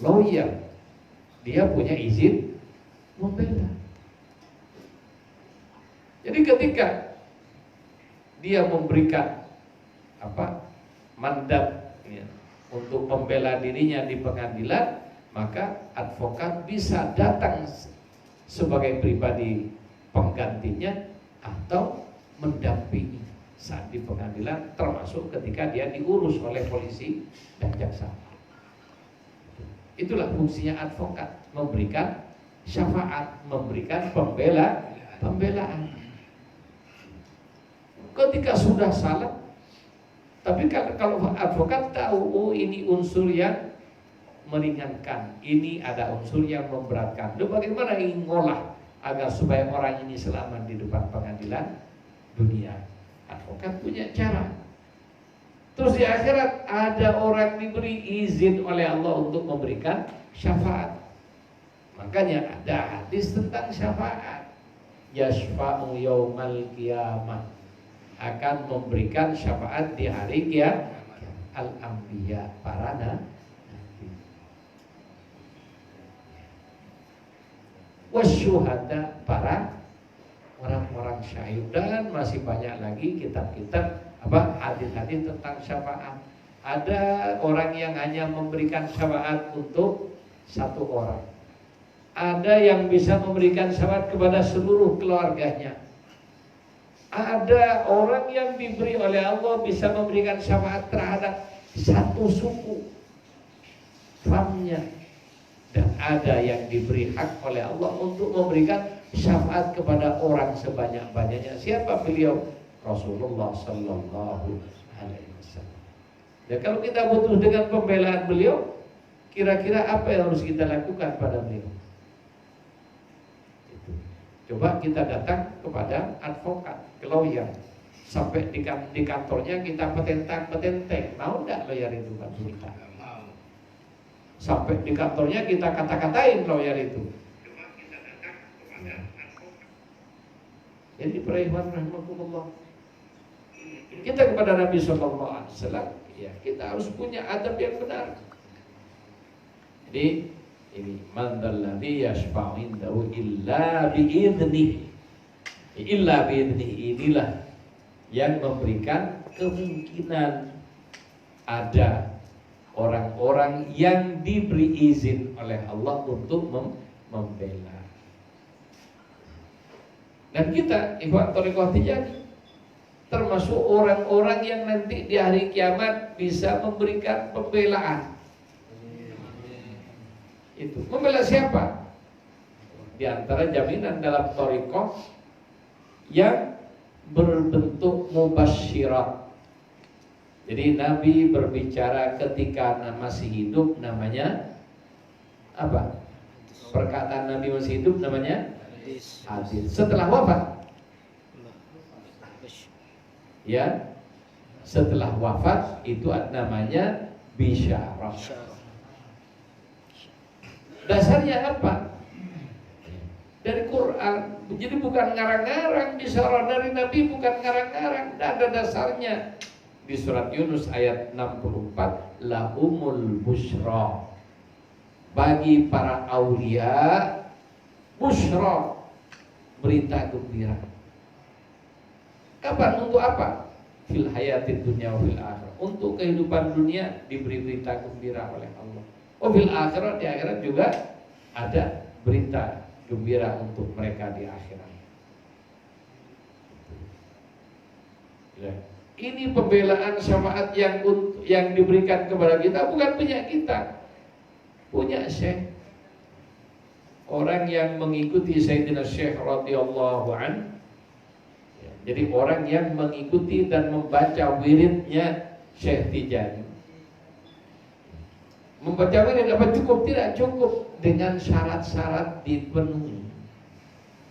lawyer. Dia punya izin membela. Jadi ketika dia memberikan mandat untuk membela dirinya di pengadilan, maka advokat bisa datang sebagai pribadi penggantinya atau mendampingi saat di pengadilan, termasuk ketika dia diurus oleh polisi dan jaksa. Itulah fungsinya advokat, memberikan syafaat, memberikan pembelaan. Ketika sudah salah, tapi kalau advokat tahu, oh ini unsur yang meringankan, ini ada unsur yang memberatkan. Lalu bagaimana ingin ngolah agar supaya orang ini selamat di depan pengadilan dunia? Advokat punya cara. Terus di akhirat ada orang diberi izin oleh Allah untuk memberikan syafaat. Makanya ada hadis tentang syafaat. Yashfa'u yaumal qiyamah, akan memberikan syafaat di hari kiamat. Al-anbiya, para nabi. Wasyuhada, para orang-orang syahid. Dan masih banyak lagi kitab-kitab hadis-hadis tentang syafaat. Ada orang yang hanya memberikan syafaat untuk satu orang. Ada yang bisa memberikan syafaat kepada seluruh keluarganya. Ada orang yang diberi oleh Allah bisa memberikan syafaat terhadap satu suku, famnya. Dan ada yang diberi hak oleh Allah untuk memberikan syafaat kepada orang sebanyak-banyaknya. Siapa beliau? Rasulullah Sallallahu Alaihi Wasallam. Ya, kalau kita butuh dengan pembelaan beliau, kira-kira apa yang harus kita lakukan pada beliau? Coba kita datang kepada advokat, ke lawyer, sampai di kantornya kita petentang, mau enggak lawyer itu Pak Sultan? Sampai di kantornya kita kata-katain lawyer itu. Coba kita datang kepada advokat. Jadi para ikhwan rahimakumullah, kita kepada Nabi Sallallahu Alaihi Wasallam, ya kita harus punya adab yang benar. Jadi ini man dzalladzi yashfa'u indahu illa bi'idnihi. Illa bi'idnihi, inilah yang memberikan kemungkinan ada orang-orang yang diberi izin oleh Allah untuk membela. Dan kita ikhwan thariqah Tijaniyah termasuk orang-orang yang nanti di hari kiamat bisa memberikan pembelaan. Itu membela siapa? Di antara jaminan dalam thariqah yang berbentuk mubasyirat. Jadi Nabi berbicara ketika masih hidup namanya apa? Perkataan Nabi masih hidup namanya hadis. Setelah wafat, ya, setelah wafat itu namanya bisyarah. Dasarnya apa? Dari Quran. Jadi bukan ngarang-ngarang. Bisyarah dari Nabi bukan ngarang-ngarang. Tidak ada dasarnya. Di surat Yunus ayat 64, lahumul busyra, bagi para aulia busyra, berita gembira. Kapan? Untuk apa? Fil hayatid dunya wa fil akhirah. Untuk kehidupan dunia diberi berita gembira oleh Allah. Oh, fil akhirah, di akhirat juga ada berita gembira untuk mereka di akhirat. Ya. Ini pembelaan syafaat yang diberikan kepada kita bukan punya kita, punya Syekh. Orang yang mengikuti Sayyidina Syekh radhiyallahu an. Jadi orang yang mengikuti dan membaca wiridnya Syekh Tijani. Membaca wirid apa cukup? Tidak cukup dengan syarat-syarat dipenuhi.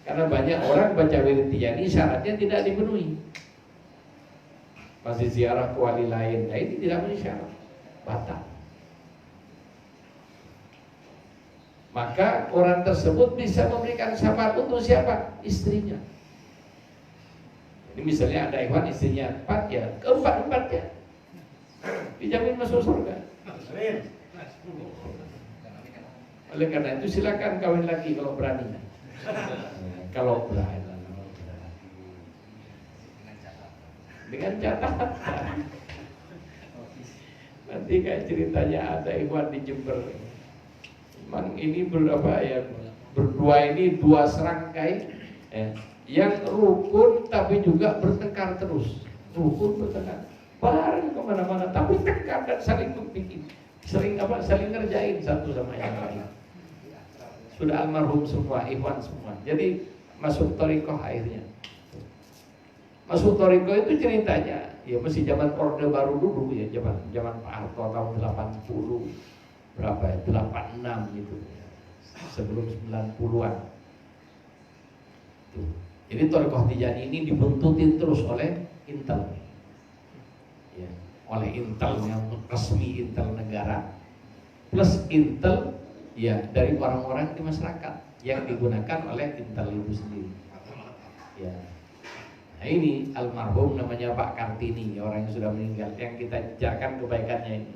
Karena banyak orang baca wirid Tijani syaratnya tidak dipenuhi. Masih ziarah ke wali lain, nah ini tidak memenuhi syarat, batal. Maka orang tersebut bisa memberikan syafaat untuk siapa? Istrinya. Ini misalnya ada ikhwan istrinya 4 ya, keempat-empatnya dijamin masuk surga. Oleh karena itu silakan kawin lagi kalau berani. Kalau berani. Dengan catatan. Nanti kayak ceritanya ada ikhwan di Jember. Memang ini berapa ya? Berdua ini 2 serangkai yang rukun tapi juga bertengkar terus. Rukun bertengkar, bareng kemana-mana tapi tengkar dan saling membikin, saling ngerjain satu sama yang lain. Sudah almarhum semua, ikhwan semua. Jadi masuk thariqah akhirnya. Masuk thariqah itu ceritanya ya masih zaman Orde Baru dulu ya, zaman Pak Harto tahun 80 berapa ya, 86 gitu ya. Sebelum 90-an. Jadi thariqah Tijaniyah ini dibuntutin terus oleh Intel. Ya, oleh Intel yang resmi, Intel negara. Plus Intel ya dari orang-orang di masyarakat yang digunakan oleh Intel itu sendiri. Ya. Nah ini almarhum namanya Pak Kartini, orang yang sudah meninggal, yang kita jakan kebaikannya ini.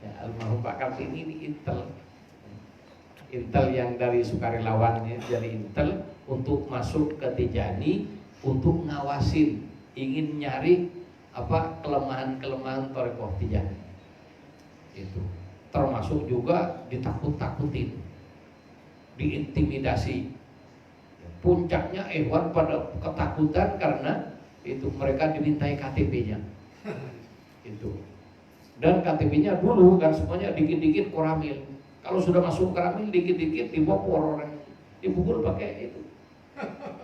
Ya, almarhum Pak Kartini ini Intel yang dari sukarelawan ini jadi Intel untuk masuk ke Tijani untuk ngawasin, ingin nyari apa kelemahan-kelemahan thariqah Tijani. Itu termasuk juga ditakut-takutin, diintimidasi. Puncaknya ikhwan pada ketakutan karena itu mereka dimintai KTP-nya. Itu. Dan KTP-nya dulu kan semuanya dikit-dikit koramil. Kalau sudah masuk koramil dikit-dikit dibopor orang, dipukul pakai itu.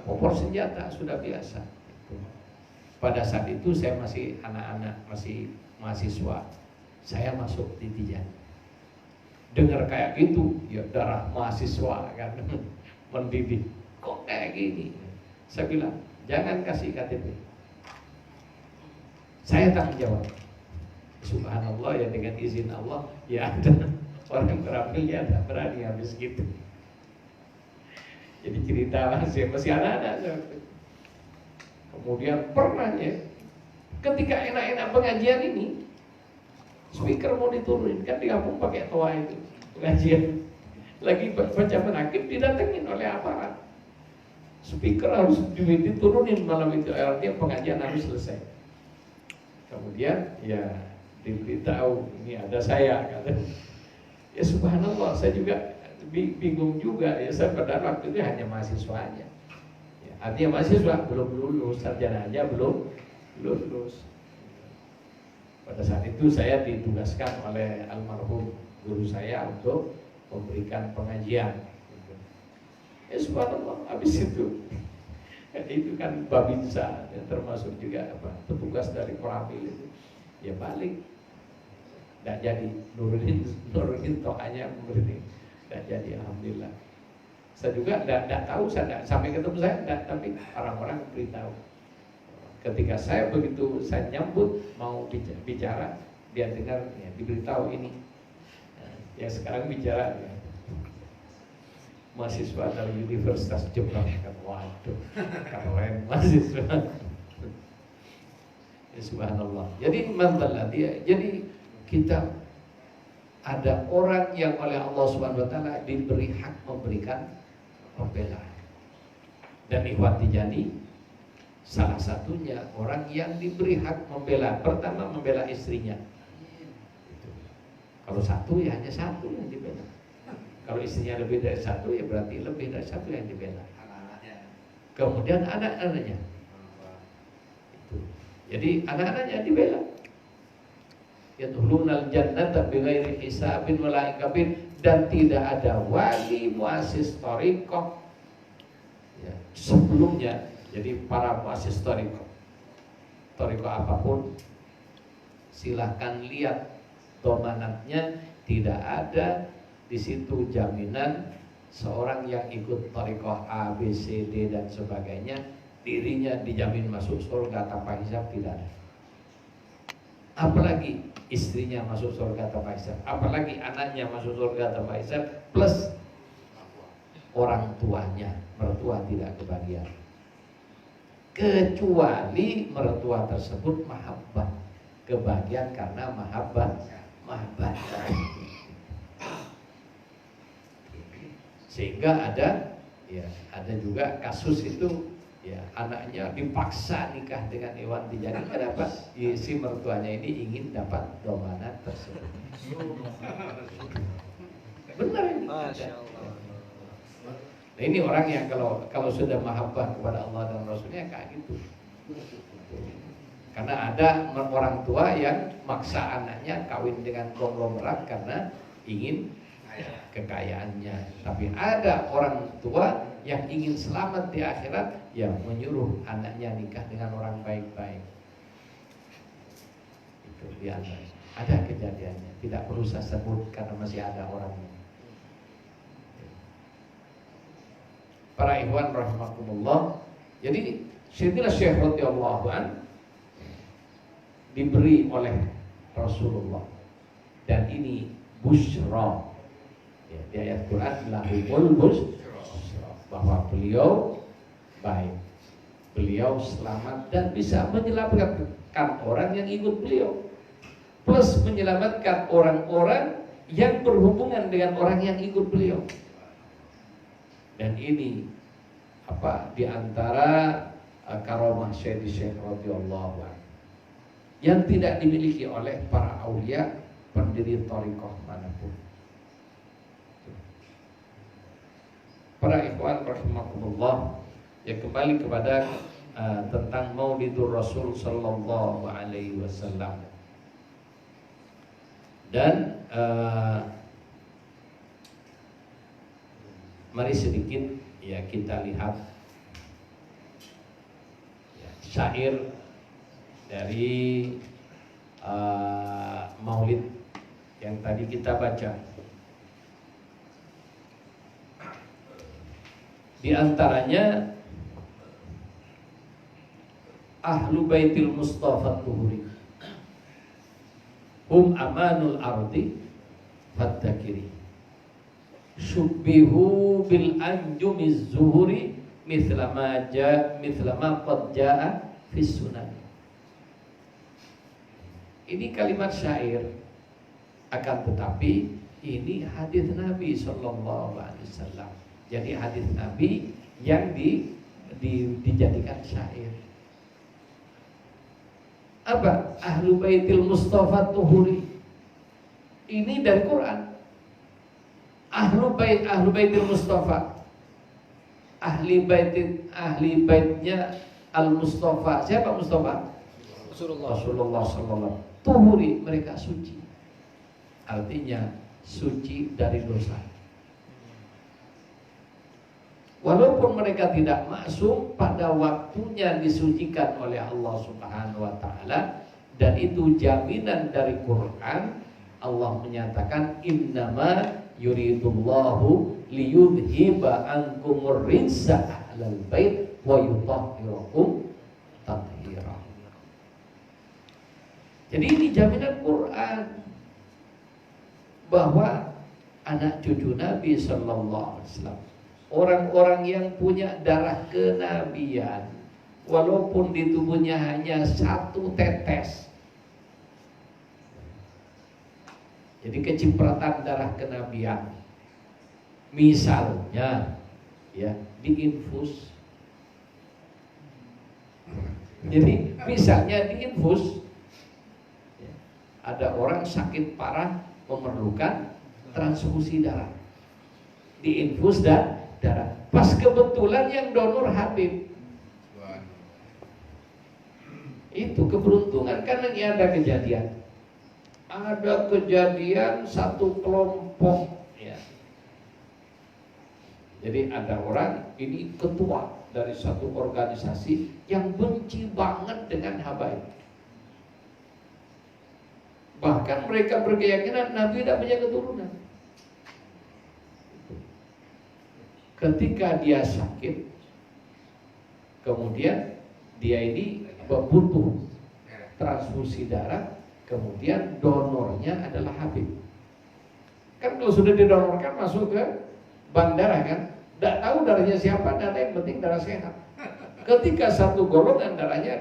Popor senjata sudah biasa. Itu. Pada saat itu saya masih anak-anak, masih mahasiswa. Saya masuk di Tijani. Dengar kayak gitu, ya darah mahasiswa kan mendidih. Kok kayak gini? Saya bilang, jangan kasih KTP. Saya tanggung jawab. Subhanallah ya, dengan izin Allah ya ada orang berambil ya tak berani habis gitu. Jadi cerita masih anak-anak. Kemudian pernah ya, ketika enak-enak pengajian ini, speaker mau diturunin kan di kampung pakai toa itu pengajian. Lagi baca menakib didatengin oleh aparat. Speaker harus diturunin malam itu, artinya pengajian harus selesai. Kemudian ya diberitahu ini ada saya, kata. Ya subhanallah, saya juga bingung juga ya, saya pada waktu itu hanya mahasiswanya ya, artinya mahasiswa belum lulus, sarjana aja belum lulus. Pada saat itu saya ditugaskan oleh almarhum guru saya untuk memberikan pengajian. Ya subhanallah, habis itu kan Babinsa yang termasuk juga petugas dari Koramil itu, ya balik, tidak jadi nurunin toanya memberi, tidak jadi, alhamdulillah. Saya juga tidak tahu, saya sampai ketemu saya tidak, tapi orang-orang beritahu. Ketika saya begitu saya nyambut mau bicara, dia dengar ya, diberitahu ini yang sekarang bicara ya, mahasiswa dari Universitas Jember. Waduh, keren mahasiswa. Ya, subhanallah. Jadi mantalah dia. Jadi kita ada orang yang oleh Allah Subhanahu Wa Taala diberi hak memberikan pembelaan. Dan Ikhwan Tijani salah satunya orang yang diberi hak membela. Pertama membela istrinya. Kalau satu ya hanya satu yang dibela. Kalau istrinya lebih dari satu ya berarti lebih dari satu yang dibela. Kemudian anak-anaknya. Itu. Jadi anak-anaknya dibela. Yadkhulunal jannata bighairi hisabin wala iqabin, dan tidak ada wali muassis thariqah ya, sebelumnya. Jadi para muassis thariqah apapun silahkan lihat domanatnya, tidak ada di situ jaminan seorang yang ikut thariqah A, B, C, D dan sebagainya dirinya dijamin masuk surga tanpa hisab, tidak ada. Apalagi istrinya masuk surga tanpa hisab, apalagi anaknya masuk surga tanpa hisab, plus orang tuanya, mertua tidak kebagian. Kecuali mertua tersebut mahabbah, kebagian karena mahabbah. Sehingga ada juga kasus itu ya, anaknya dipaksa nikah dengan Ikhwan Tijani. Kenapa? Ya, si mertuanya ini ingin dapat domanat tersebut. Benar ini. Masya Allah. Nah, ini orang yang kalau sudah mahabbah kepada Allah dan Rasulnya kayak gitu. Karena ada orang tua yang maksa anaknya kawin dengan konglomerat karena ingin kekayaannya. Tapi ada orang tua yang ingin selamat di akhirat, yang menyuruh anaknya nikah dengan orang baik-baik. Itu di antara. Ada kejadiannya, tidak perlu saya sebut karena masih ada orangnya. Para ikhwan rahimakumullah. Jadi Sayyidina Syekh radhiyallahu an diberi oleh Rasulullah, dan ini busyra ya, di ayat Quran lahumul busyra, bahwa beliau baik, beliau selamat dan bisa menyelamatkan orang yang ikut beliau, plus menyelamatkan orang-orang yang berhubungan dengan orang yang ikut beliau. Dan ini di antara karomah Syekh radhiyallahu anhu yang tidak dimiliki oleh para aulia pendiri thariqah manapun. Para ikhwan rahimakumullah, ya kembali kepada tentang Maulidur Rasul sallallahu alaihi wasallam. Dan mari sedikit ya kita lihat ya, syair dari Maulid yang tadi kita baca. Di antaranya Ahlu Baitil Mustafa Tuhuri hum amanul ardi faddakiri syubbihu bil anjumiz zuhuri mithla ma qad jaa fis sunan. Ini kalimat syair, akan tetapi ini hadis Nabi sallallahu alaihi wasallam. Jadi hadis Nabi yang dijadikan syair. Apa? Ahlu Baitil Mustafa Tuhuri. Ini dari Quran. ahlu baitil Mustafa, ahli baitnya al Mustafa. Siapa Mustafa? Rasulullah sallallahu alaihi wasallam. Tuhuri, mereka suci. Artinya suci dari dosa. Walaupun mereka tidak maksum, pada waktunya disucikan oleh Allah Subhanahu wa taala, dan itu jaminan dari Quran. Allah menyatakan innama yuridullahu liyudhiba ankumur rijsa ahlal bait wa yutahhirakum tathira. Jadi ini jaminan Quran bahwa anak cucu Nabi sallallahu alaihi wasallam, orang-orang yang punya darah kenabian, walaupun di tubuhnya hanya 1 tetes, jadi kecipratan darah kenabian, misalnya ya diinfus. Jadi misalnya diinfus, ya, ada orang sakit parah memerlukan transfusi darah, diinfus dan darah. Pas kebetulan yang donor Habib. Itu keberuntungan, karena ini ada kejadian. Ada kejadian satu kelompok ya. Jadi ada orang, ini ketua dari satu organisasi yang benci banget dengan habaib. Bahkan mereka berkeyakinan Nabi tidak punya keturunan. Ketika dia sakit, kemudian dia ini butuh transfusi darah, kemudian donornya adalah Habib. Kan kalau sudah didonorkan masuk ke bank darah kan, tidak tahu darahnya siapa, darah yang penting darah sehat. Ketika satu golongan darahnya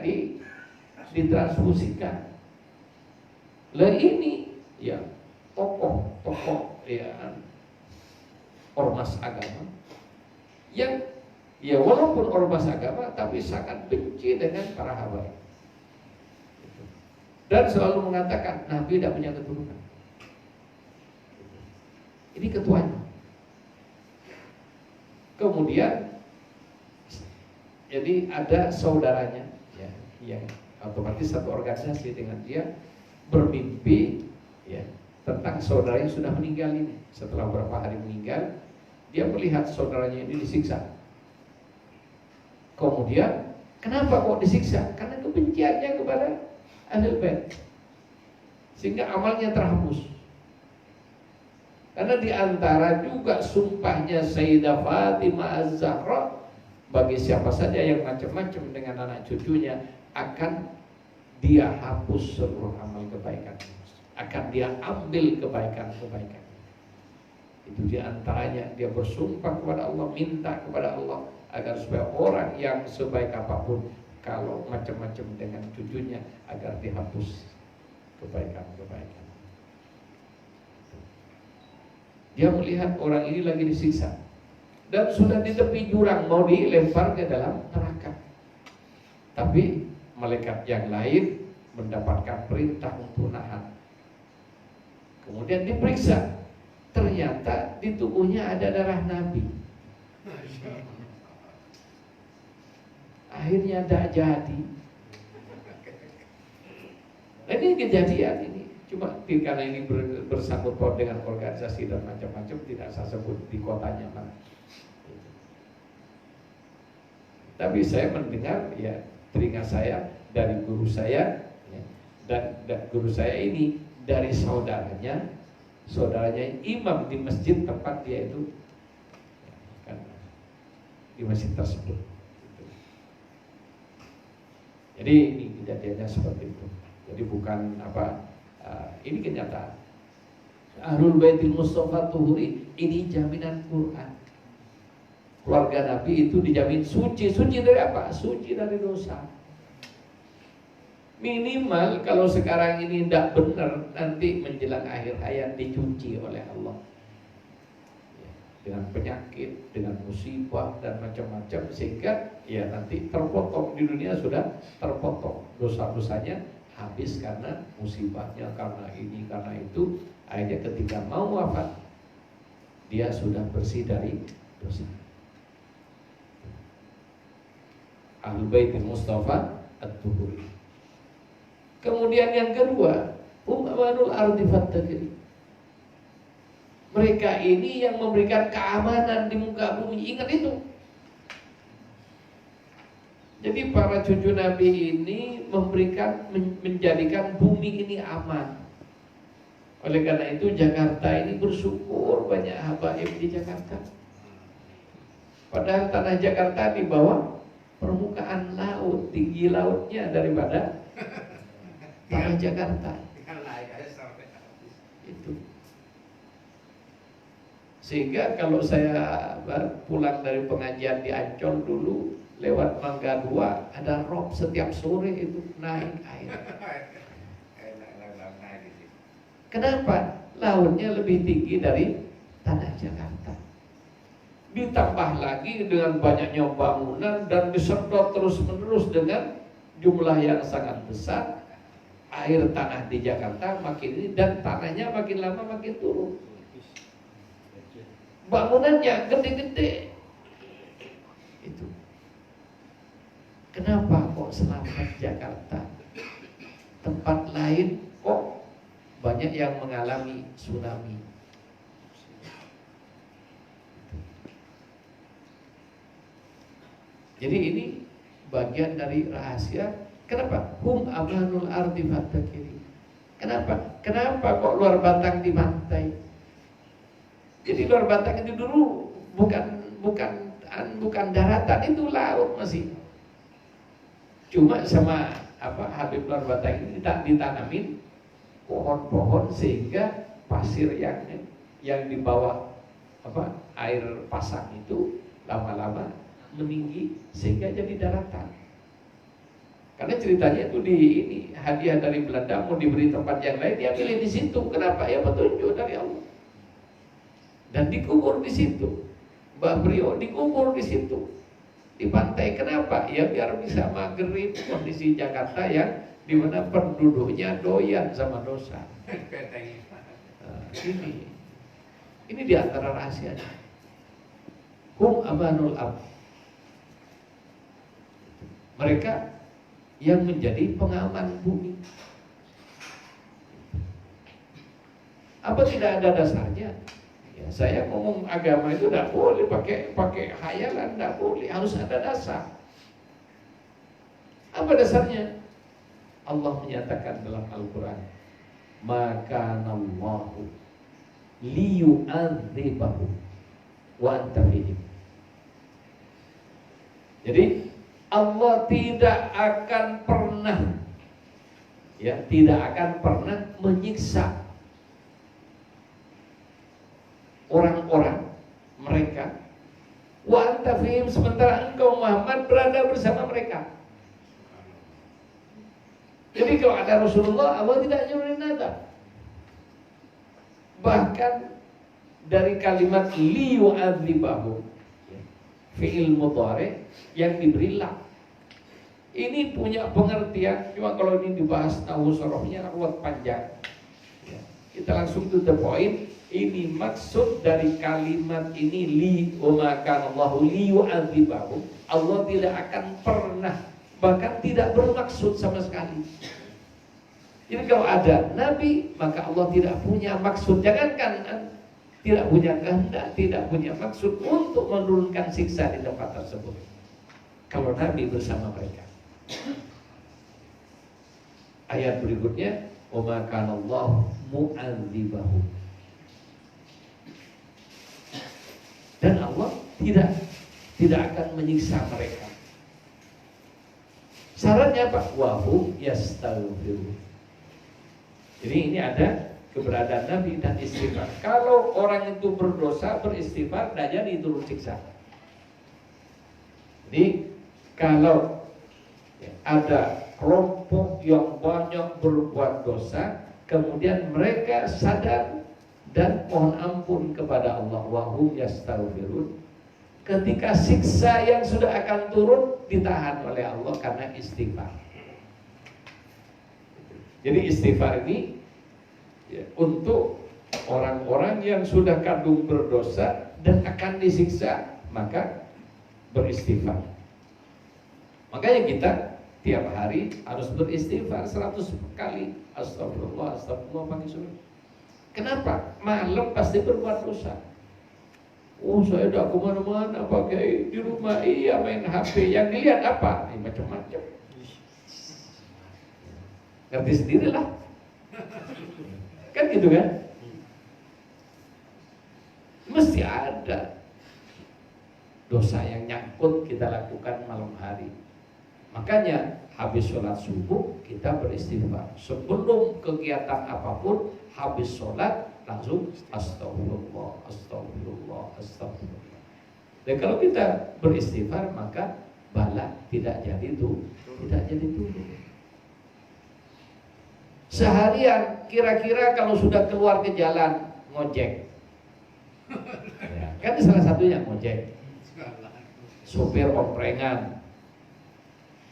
ditransfusikan, lah ini ya tokoh ya ormas agama yang ya walaupun ormas agama tapi sangat benci dengan para habaib. Dan selalu mengatakan Nabi tidak punya keturunan. Ini ketuanya. Kemudian jadi ada saudaranya ya, yang otomatis satu organisasi dengan dia, bermimpi ya tentang saudara yang sudah meninggal ini. Setelah beberapa hari meninggal, dia melihat saudaranya ini disiksa. Kemudian kenapa kok disiksa? Karena kebenciannya kepada Ahlul Bait, sehingga amalnya terhapus. Karena diantara juga sumpahnya Sayyidah Fatimah Az-Zahra, bagi siapa saja yang macam-macam dengan anak cucunya, akan dia hapus seluruh amal kebaikan, akan dia ambil kebaikan-kebaikan. Itu diantaranya dia bersumpah kepada Allah, minta kepada Allah agar supaya orang yang sebaik apapun, kalau macam-macam dengan cucunya, agar dihapus kebaikan-kebaikan. Dia melihat orang ini lagi disiksa dan sudah di tepi jurang, mau dilempar ke dalam neraka. Tapi malaikat yang lain mendapatkan perintah untuk nahan. Kemudian diperiksa, ternyata di tubuhnya ada darah Nabi. Akhirnya tidak jadi. Nah, ini kejadian ini. Cuma karena ini bersangkut paut dengan organisasi dan macam-macam, tidak saya sebut di kotanya mana. Tapi saya mendengar ya, telinga saya dari guru saya ya, dan guru saya ini dari saudaranya imam di masjid tempat dia itu ya, kan, di masjid tersebut. Jadi ini kejadiannya seperti itu. Jadi bukan apa, ini kenyataan. Ahlul Baitil Mustafa Tuhuri, ini jaminan Quran. Keluarga Nabi itu dijamin suci. Suci dari apa? Suci dari dosa. Minimal kalau sekarang ini tidak benar, nanti menjelang akhir hayat dicuci oleh Allah ya, dengan penyakit, dengan musibah dan macam-macam, sehingga ya nanti terpotong di dunia, sudah terpotong dosa-dosanya, habis karena musibahnya, karena ini, karena itu. Akhirnya ketika mau wafat, dia sudah bersih dari dosa. Ahlul Baitul Mustafa At-Tuhuri. Kemudian yang kedua, amanul ardi fattaqiri. Mereka ini yang memberikan keamanan di muka bumi. Ingat itu. Jadi para cucu Nabi ini menjadikan bumi ini aman. Oleh karena itu Jakarta ini bersyukur banyak habaib di Jakarta. Padahal tanah Jakarta di bawah permukaan laut, tinggi lautnya daripada tanah Jakarta. Itu. Sehingga kalau saya pulang dari pengajian di Ancol dulu, lewat Mangga 2 ada rob setiap sore itu naik air. Kenapa? Lautnya lebih tinggi dari tanah Jakarta. Ditambah lagi dengan banyaknya bangunan dan disedot terus-menerus dengan jumlah yang sangat besar, air tanah di Jakarta makin ini dan tanahnya makin lama makin turun. Bangunannya gede-gede. Itu. Kenapa kok selamat Jakarta? Tempat lain kok banyak yang mengalami tsunami. Jadi ini bagian dari rahasia. Kenapa? Hum amanul ardi fattaqiri. Kenapa? Kenapa kok luar batang di pantai? Jadi luar batang itu dulu bukan daratan, itu laut masih. Cuma sama Habib luar batang ini tak ditanamin pohon-pohon sehingga pasir yang di bawah air pasang itu lama-lama meninggi sehingga jadi daratan. Karena ceritanya itu ini hadiah dari Belanda, mau diberi tempat yang lain dia pilih di situ. Kenapa? Ya petunjuk dari Allah. Dan dikubur di situ. Mbah Brio dikubur di situ. Di pantai. Kenapa? Ya biar bisa magerin kondisi Jakarta yang dimana penduduknya doyan sama dosa. Nah, ini di antara rahasianya. Hum amanul ab. Mereka yang menjadi pengaman bumi. Apa tidak ada dasarnya? Ya, saya ngomong agama itu tidak boleh pakai khayalan, tidak boleh, harus ada dasar. Apa dasarnya? Allah menyatakan dalam Al-Quran, maka Allahu liyu'adzibahu wa anta fihim. Jadi Allah tidak akan pernah menyiksa orang-orang mereka wa anta fihim, sementara engkau Muhammad berada bersama mereka. Jadi kalau ada Rasulullah, Allah tidak nyuruhin nada. Bahkan dari kalimat liyu'adzibahu, fi'il mudhari yang diberi lam. Ini punya pengertian, cuma kalau ini dibahas tahu sorohnya ruwet panjang. Ya, kita langsung to the point. Ini maksud dari kalimat ini li umakan Allahu liyu'adzibahu. Allah tidak akan pernah, bahkan tidak bermaksud sama sekali. Jadi kalau ada Nabi, maka Allah tidak punya maksud. Jangankan tidak punya kehendak, tidak punya maksud untuk menurunkan siksa di tempat tersebut. Kalau Nabi bersama mereka. Ayat berikutnya, wa ma kana Allah mu'adzibahu. Dan Allah tidak akan menyiksa mereka. Syaratnya apa? Wa hum yastaghfirun. Jadi ini ada keberadaan Nabi dan istighfar. Kalau orang itu berdosa, beristighfar, tidak jadi turun siksa. Jadi kalau ada kelompok yang banyak berbuat dosa, kemudian mereka sadar dan mohon ampun kepada Allah, wahum yastaghfirun, ketika siksa yang sudah akan turun ditahan oleh Allah karena istighfar. Jadi istighfar ini untuk orang-orang yang sudah kandung berdosa dan akan disiksa, maka beristighfar. Makanya kita tiap hari harus beristighfar 100 kali. Astagfirullah, astagfirullah pakai surat. Kenapa? Malam pasti berbuat dosa. Oh, saya udah kemana-mana pakai di rumah, iya main HP. Yang dilihat apa? Macam-macam. Ngerti sendirilah. Kan gitu kan? Mesti ada dosa yang nyangkut kita lakukan malam hari. Makanya habis sholat subuh kita beristighfar. Sebelum kegiatan apapun, habis sholat langsung astagfirullah, astagfirullah, astagfirullah. Dan kalau kita beristighfar, maka bala tidak jadi turun. Seharian kira-kira kalau sudah keluar ke jalan ngojek, ya, kan salah satunya ngojek, sopir omprengan,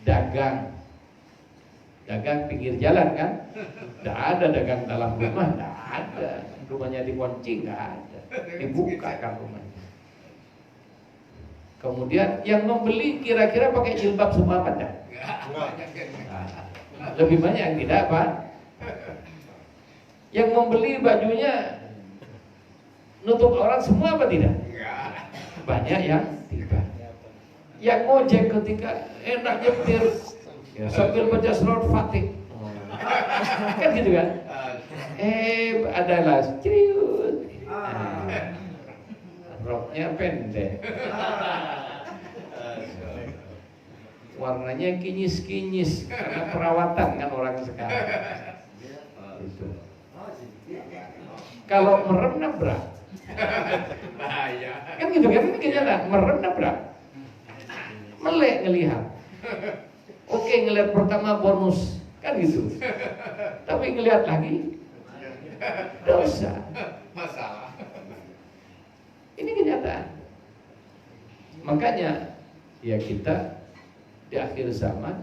dagang pinggir jalan kan, tidak ada dagang dalam rumah, tidak ada, rumahnya dikunci, nggak ada, dibuka kan rumahnya. Kemudian yang membeli kira-kira pakai jilbab semua apa tidak? Lebih banyak yang tidak apa? Yang membeli bajunya nutup aurat semua apa tidak? Banyak yang tidak. Yang ngojek ketika enak nyetir sambil baca surat Fatih, kan gitu kan? Adalah ceriut, roknya pendek, warnanya kinyis-kinyis karena perawatan kan orang sekarang. Itu. Kalau merem nabrak, kan gitu kan? Ini kenyataan, merem nabrak, melek ngelihat. Oke, ngelihat pertama bonus, kan gitu. Tapi ngelihat lagi dosa. Masalah. Ini kenyataan. Makanya ya kita di akhir zaman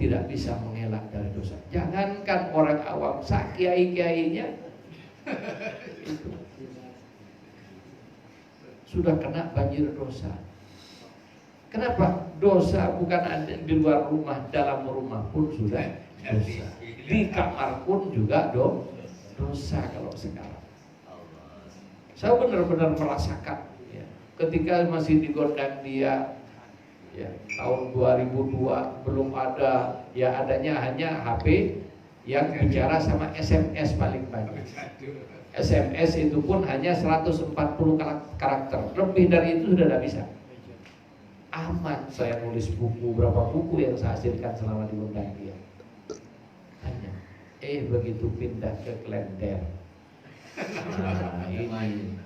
tidak bisa mengelak dari dosa. Jangankan orang awam, kiai-kiainya sudah kena banjir dosa. Kenapa? Dosa bukan ada di luar rumah, dalam rumah pun sudah dosa. Di kamar pun juga dosa kalau sekarang. Saya benar-benar merasakan ya, ketika masih digondang dia ya, tahun 2002 belum ada, ya adanya hanya HP yang bicara sama SMS paling banyak. SMS itu pun hanya 140 karakter, lebih dari itu sudah tidak bisa. Aman saya nulis buku, berapa buku yang saya hasilkan selama di Gondang hanya begitu pindah ke Klender, nah ini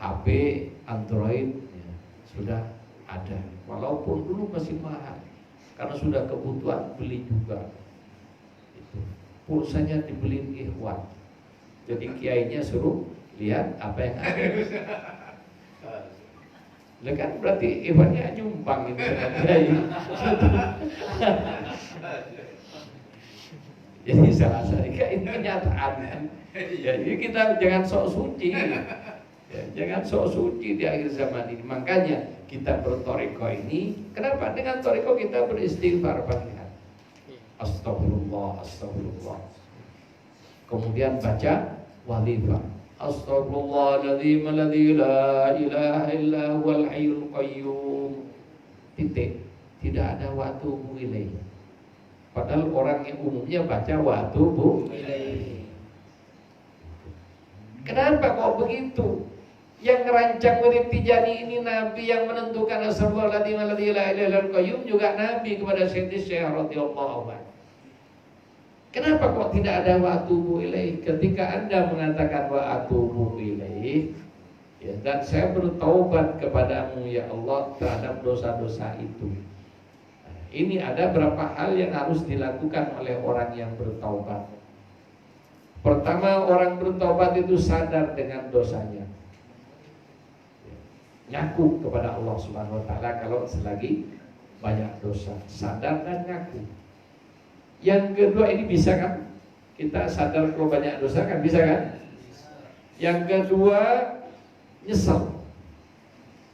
HP Android ya, sudah ada, walaupun dulu masih mahal karena sudah kebutuhan beli juga. Itu pulsanya dibeliin ikhwan, jadi kiainya suruh lihat apa yang ada. Kan berarti ikhwannya nyumbang itu dengan kiai. Jadi salah satu ini kenyataan kan. Ya, jadi kita jangan sok suci. Ya, jangan sok suci di akhir zaman ini. Makanya kita bertoriko ini. Kenapa? Dengan toriko kita beristighfar pagi hari. Astagfirullah, astagfirullah. Kemudian baca walifah. Astaghfirullahaladzim alladzi la ilaha illa huwal hayyul qayyum. Titik. Tidak ada wa atubu ilaih. Padahal orang yang umumnya baca wa atubu ilaih. Kenapa kok begitu? Yang merancang murid Tijani ini Nabi, yang menentukan astaghfirullahaladzim alladzi la ilaha illa huwal qayyum juga Nabi kepada Sayyidi Syekh radhiyallahu anhu. Kenapa kok tidak ada wa atubu ilaih? Ketika Anda mengatakan wa atubu ilaih, ya, dan saya bertaubat kepadamu ya Allah terhadap dosa-dosa itu. Nah, ini ada berapa hal yang harus dilakukan oleh orang yang bertaubat. Pertama, orang bertaubat itu sadar dengan dosanya, ngaku kepada Allah Subhanahu wa taala kalau selagi banyak dosa, sadar dan ngaku. Yang kedua, ini bisa kan? Kita sadar kalau banyak dosa kan, bisa kan? Yang kedua, nyesel.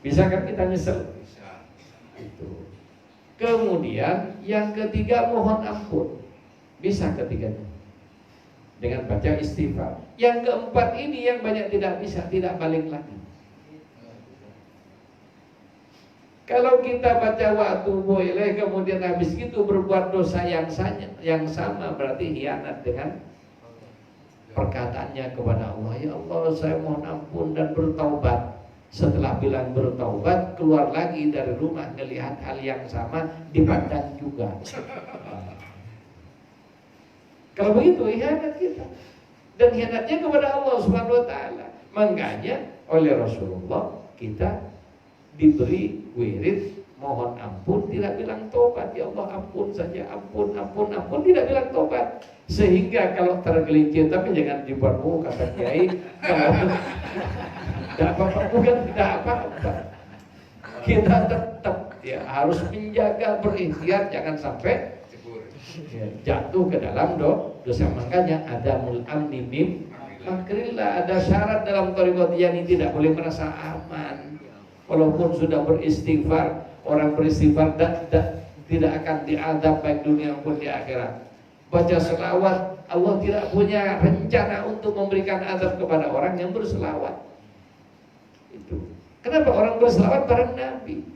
Bisa kan kita nyesel? Bisa. Itu. Kemudian yang ketiga, mohon ampun. Bisa ketiganya dengan baca istighfar. Yang keempat ini yang banyak tidak bisa, tidak balik lagi. Kalau kita baca waktu boleh kemudian habis itu berbuat dosa yang sama, berarti hianat dengan perkataannya kepada Allah. Ya Allah, saya mohon ampun dan bertaubat. Setelah bilang bertaubat, keluar lagi dari rumah, melihat hal yang sama, dipandang juga. Kalau begitu hianat kita, dan hianatnya kepada Allah Subhanahu wa taala. Makanya oleh Rasulullah kita diberi wirid mohon ampun, tidak bilang tobat. Ya Allah, ampun saja, ampun, ampun, ampun, tidak bilang tobat. Sehingga kalau tergelincir, tapi jangan dibuat kata kiai, kalau tidak apa-apa, bukan tidak apa-apa. Kita tetap ya harus menjaga, berikhtiar, jangan sampai ya, jatuh ke dalam dosa. Makanya ada amni min makrillah, ada syarat dalam thariqat yani tidak boleh merasa aman. Walaupun sudah beristighfar, orang beristighfar tidak akan diadab baik dunia maupun di akhirat. Baca selawat, Allah tidak punya rencana untuk memberikan azab kepada orang yang berselawat. Itu. Kenapa orang berselawat bareng Nabi?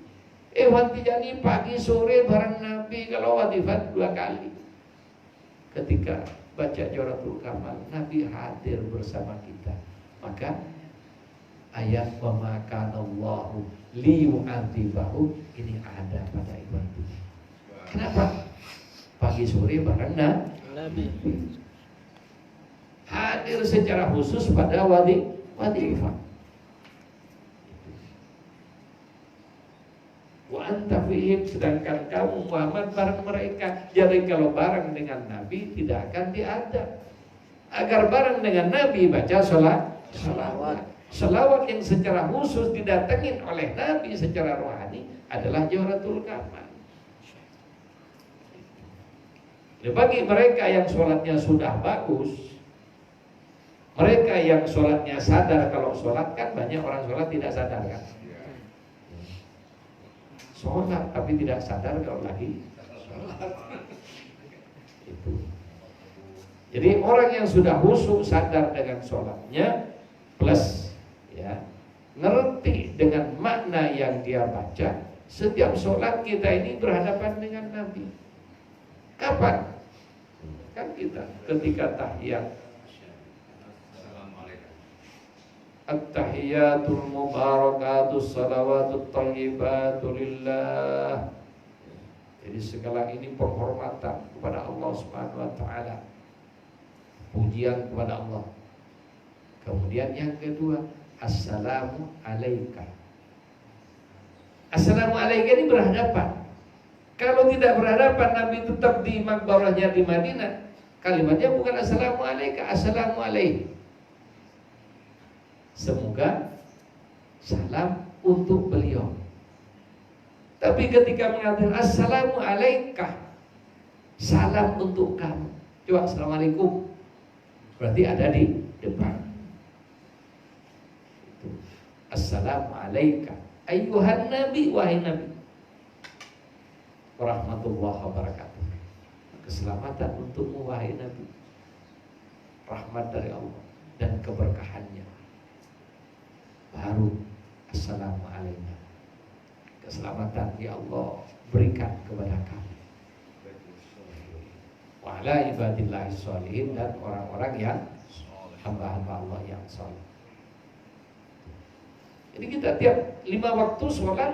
Tijani pagi sore bareng Nabi, kalau watifat 2 kali. Ketika baca Jawharatul Kamal, Nabi hadir bersama kita. Maka ayat wa ma kana Allahu liyu'adzibahu ini ada pada Iwan. Kenapa? Pagi sore bareng Nabi. Hadir secara khusus pada wadifah. Wa anta fihim, sedangkan kamu Muhammad bareng mereka. Jadi kalau bareng dengan Nabi tidak akan diadab. Agar bareng dengan Nabi baca salawat. Salawat yang secara khusus didatengin oleh Nabi secara rohani adalah Jawharatul Kamal. Bagi mereka yang sholatnya sudah bagus, mereka yang sholatnya sadar, kalau sholat kan banyak orang sholat tidak sadar kan. Sholat tapi tidak sadar kalau lagi sholat. Itu. Jadi orang yang sudah khusyuk sadar dengan sholatnya plus ya ngerti dengan makna yang dia baca. Setiap sholat kita ini berhadapan dengan Nabi. Kapan? Kan kita ketika tahiyat, at-tahiyatul mubarakatus salawatut thayyibatu lillah. Jadi segala ini penghormatan kepada Allah Subhanahu wa taala. Pujian kepada Allah. Kemudian yang kedua, assalamu alayka. Assalamu alayka ini berhadapan. Kalau tidak berhadapan, Nabi tetap di makbarahnya di Madinah. Kalimatnya bukan assalamu alayka, assalamu alayhi. Semoga salam untuk beliau. Tapi ketika mengatakan assalamu alayka, salam untuk kamu. Coba assalamualaikum, berarti ada di depan. Assalamu alayka ayyuhan nabi, wahai nabi, warahmatullahi wabarakatuh. Keselamatan untukmu wahai nabi, rahmat dari Allah dan keberkahannya. Baru assalamu alayna, keselamatan ya Allah berikan kepada kami, wa ala ibadillahi sholihin, dan orang-orang yang hamba-hamba Allah yang saleh. Jadi kita tiap 5 waktu sholat,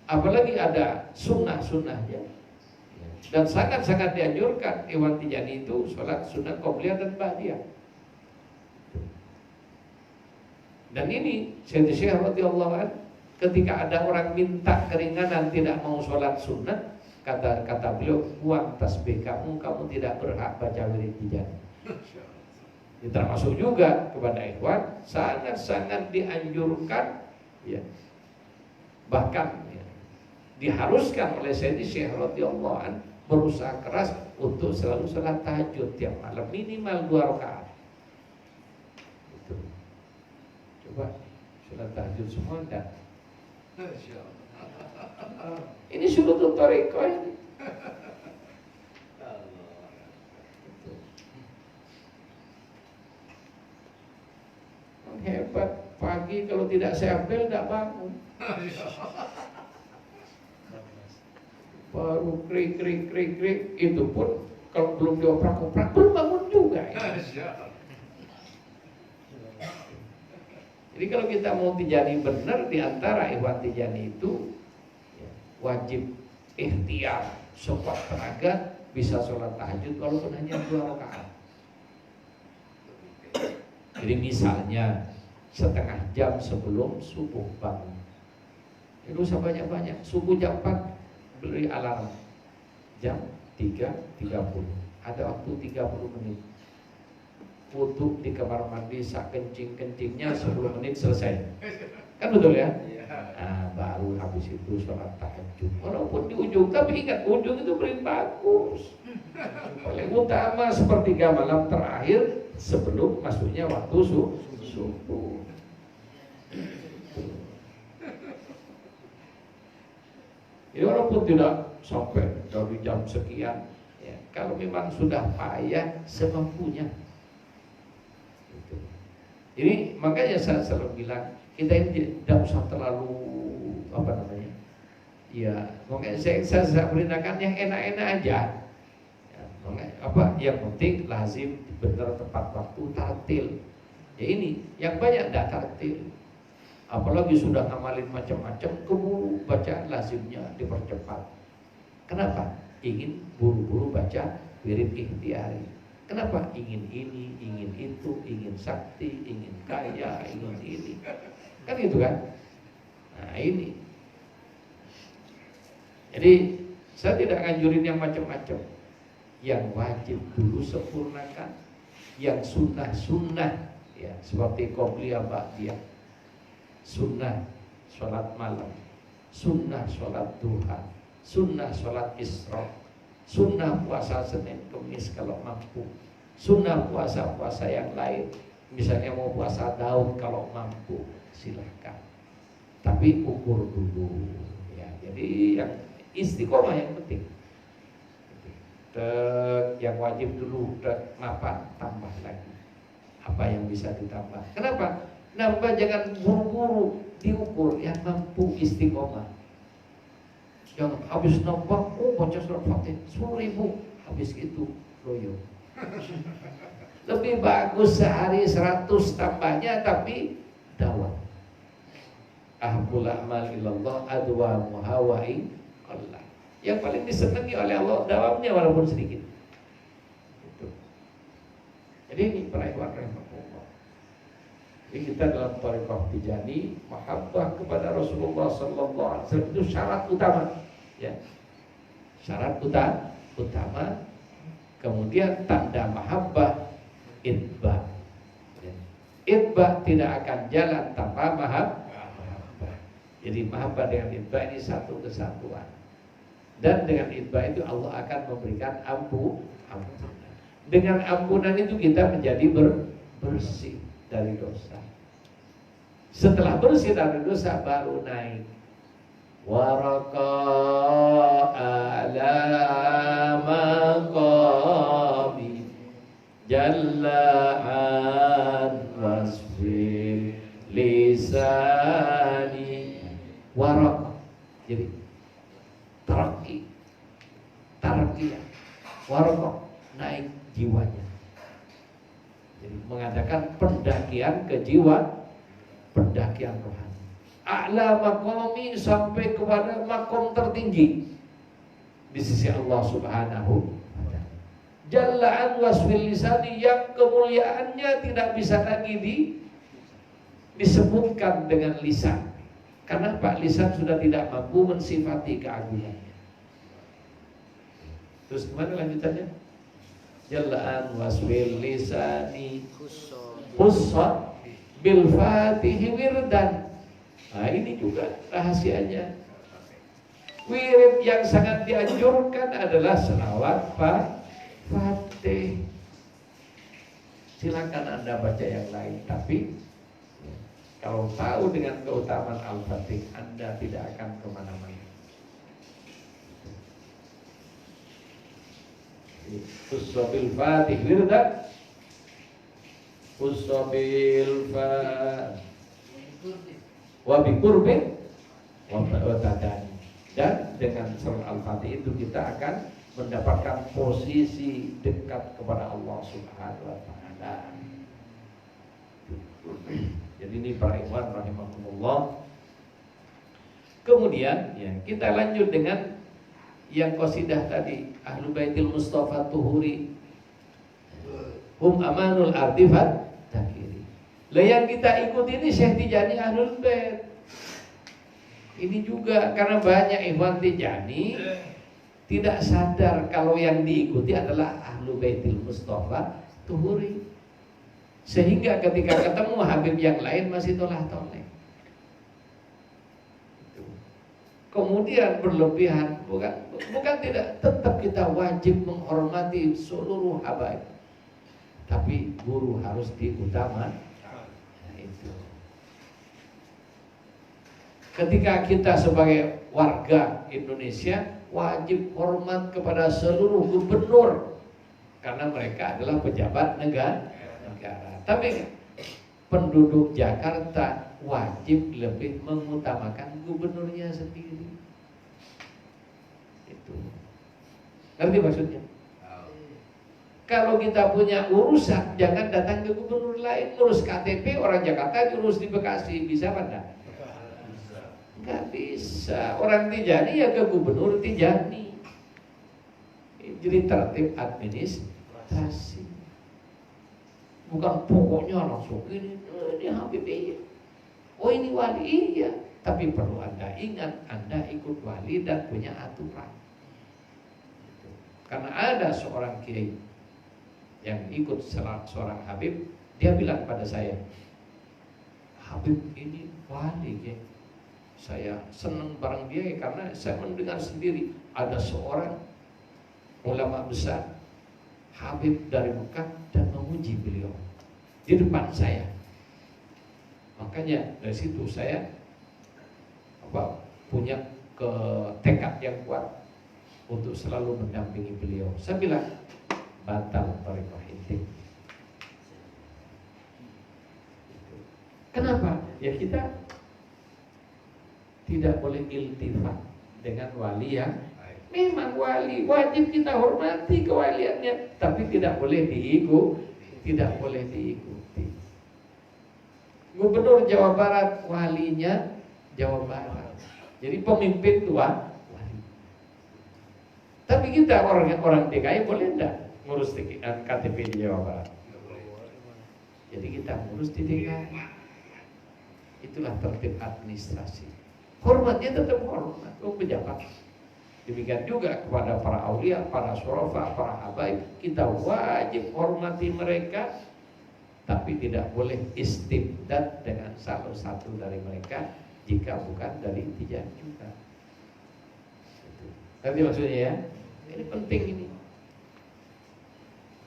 apalagi ada sunnah-sunnahnya. Dan sangat-sangat dianjurkan Iwan Tijani itu sholat sunnah qobliyah dan ba'diyah. Dan ini Sayyidi Syekh radhiyallahu anhu, ketika ada orang minta keringanan tidak mau sholat sunnah, kata beliau, buang tasbih kamu tidak berhak baca wirid Tijani. Ini termasuk juga kepada ikhwan, sangat-sangat dianjurkan ya. Bahkan ya, diharuskan oleh Sayyidi Syekh radhiyallahu anhu berusaha keras untuk selalu salat tahajud tiap malam minimal 2 rakaat. Itu. Coba sholat tahajud semua enggak? Masya Allah. Ini syurutul thariqah ini. Hebat, pagi kalau tidak saya apel tidak bangun. Baru krik itu pun kalau belum dioprak-oprak belum bangun juga ya. Jadi kalau kita mau tijani benar, di antara ikhwan tijani itu ya, wajib ikhtiar sekuat tenaga bisa sholat tahajud walaupun hanya 2 rakaat. Jadi misalnya setengah jam sebelum subuh bangun, itu usah banyak-banyak. Subuh jam 4 beri alarm, jam 3.30 ada waktu 30 menit. Wudhu di kamar mandi sak kencing-kencingnya 10 menit selesai. Kan betul ya? Nah, baru habis itu sholat tahajud. Walaupun di ujung, tapi ingat ujung itu paling bagus. Paling utama sepertiga malam terakhir sebelum masuknya waktu subuh. Jadi walaupun tidak sampai dari jam sekian, ya, kalau memang sudah payah semampunya. Jadi makanya saya selalu bilang kita ini tidak usah terlalu ya, makanya saya perintahkan yang enak-enak aja. Ya, yang penting lazim benar tepat waktu tartil. Ya ini yang banyak tidak tartil. Apalagi sudah ngamalin macam-macam, keburu baca lazimnya dipercepat. Kenapa? Ingin buru-buru baca wirid ikhtiari. Kenapa? Ingin ini, ingin itu, ingin sakti, ingin kaya, ingin ini. Kan gitu kan? Nah ini. Jadi saya tidak nganjurin yang macam-macam. Yang wajib dulu sempurnakan, yang sunnah-sunnah ya, seperti qobliyah ba'diyah. Sunnah sholat malam, sunnah sholat duha, sunnah sholat isyraq, sunnah puasa Senin Kemis kalau mampu, sunnah puasa-puasa yang lain, misalnya mau puasa Daud kalau mampu silahkan, tapi ukur dulu ya. Jadi yang istiqomah yang penting. Yang wajib dulu mapan, tambah lagi apa yang bisa ditambah. Kenapa? Nambah jangan buru-buru, diukur yang mampu istiqomah. Yang habis nambah, baca surat Fatihah 10.000, habis gitu loyo. Lebih bagus sehari 100 tambahnya tapi dawam. Ahabul a'mal ilallah adwa muhawa'i Allah. Yang paling disenangi oleh Allah dawamnya walaupun sedikit. Gitu. Jadi ini para ikhwan rahimahullah. Jadi kita dalam thariqah Tijani mahabbah kepada Rasulullah sallallahu alaihi wasallam itu syarat utama, ya. Syarat utama. Kemudian tanda mahabbah itba. Ya. Itba tidak akan jalan tanpa mahabbah. Jadi mahabbah dengan itba ini satu kesatuan. Dan dengan itba itu Allah akan memberikan ampunan. Dengan ampunan itu kita menjadi bersih dari dosa. Setelah bersih dari dosa baru naik. Waraka ala maqami jalla'an wasfil lisani. Waraka. Jadi tarqiyah. Waraka naik jiwanya. Jadi mengadakan pendakian ke jiwa, pendakian rohani. A'la maqami sampai kepada makom tertinggi di sisi Allah Subhanahu wa ta'ala. Jalla'an wasfil lisani yang kemuliaannya tidak bisa lagi disebutkan dengan lisan. Karena Pak lisan sudah tidak mampu mensifati keagungannya. Terus kemana lanjutannya? Jalla'an wasfil lisani khussat bil fatihi wirdan. Nah ini juga rahasianya. Wirid yang sangat dianjurkan adalah selawat Fatih. Silakan Anda baca yang lain, tapi Kalau tahu dengan keutamaan Al-Fatih, Anda tidak akan kemana-mana. Usobil Fatih wirda, usobil Fatih wabi kurbin wabatadani. Dan dengan surah Al-Fatih itu kita akan mendapatkan posisi dekat kepada Allah Subhanahu wa Ta'ala. Jadi ini para ikhwan rahimakumullah. Kemudian ya, kita lanjut dengan yang qasidah tadi, Ahlul Baitil Mustafa Tuhuri, hum amanul artifat takiri. Lah yang kita ikuti ini Syekh Tijani Ahlul Bait. Ini juga karena banyak ikhwan Tijani tidak sadar kalau yang diikuti adalah Ahlul Baitil Mustafa Tuhuri. Sehingga ketika ketemu Habib yang lain masih tolak-tolak. Kemudian berlebihan, bukan tidak, tetap kita wajib menghormati seluruh habaib. Tapi guru harus diutamakan. Nah, itu. Ketika kita sebagai warga Indonesia wajib hormat kepada seluruh gubernur karena mereka adalah pejabat negara. Tapi penduduk Jakarta wajib lebih mengutamakan gubernurnya sendiri. Itu. Ngerti maksudnya? Kalau kita punya urusan, jangan datang ke gubernur lain. Urus KTP orang Jakarta, urus di Bekasi, bisa apa enggak? Enggak bisa. Orang Tijani ya ke gubernur Tijani. Jadi tertib administrasi. Bukan pokoknya langsung ini Habib iya. Oh ini wali iya. Tapi perlu Anda ingat, Anda ikut wali dan punya aturan. Karena ada seorang kiai yang ikut seorang Habib, dia bilang pada saya, Habib ini wali ya. Saya senang bareng dia karena saya mendengar sendiri ada seorang ulama besar Habib dari Mekah dan memuji beliau di depan saya. Makanya dari situ saya punya tekad yang kuat untuk selalu mendampingi beliau. Saya bilang batal thariqah intik. Kenapa? Ya kita tidak boleh iltifat dengan wali yang memang wali, wajib kita hormati kewaliannya, tapi tidak boleh diikuti. Gubernur Jawa Barat walinya Jawa Barat. Jadi pemimpin tua wali. Tapi kita orang DKI boleh enggak ngurus KTP di Jawa Barat? Jadi kita ngurus di DKI. Itulah tertib administrasi. Hormatnya tetap hormat, pejabat. Demikian juga kepada para aulia, para syurafa, para habaib, kita wajib hormati mereka, tapi tidak boleh istibdad dengan salah satu dari mereka jika bukan dari Tijani juga. Tapi maksudnya ya, ini penting ini.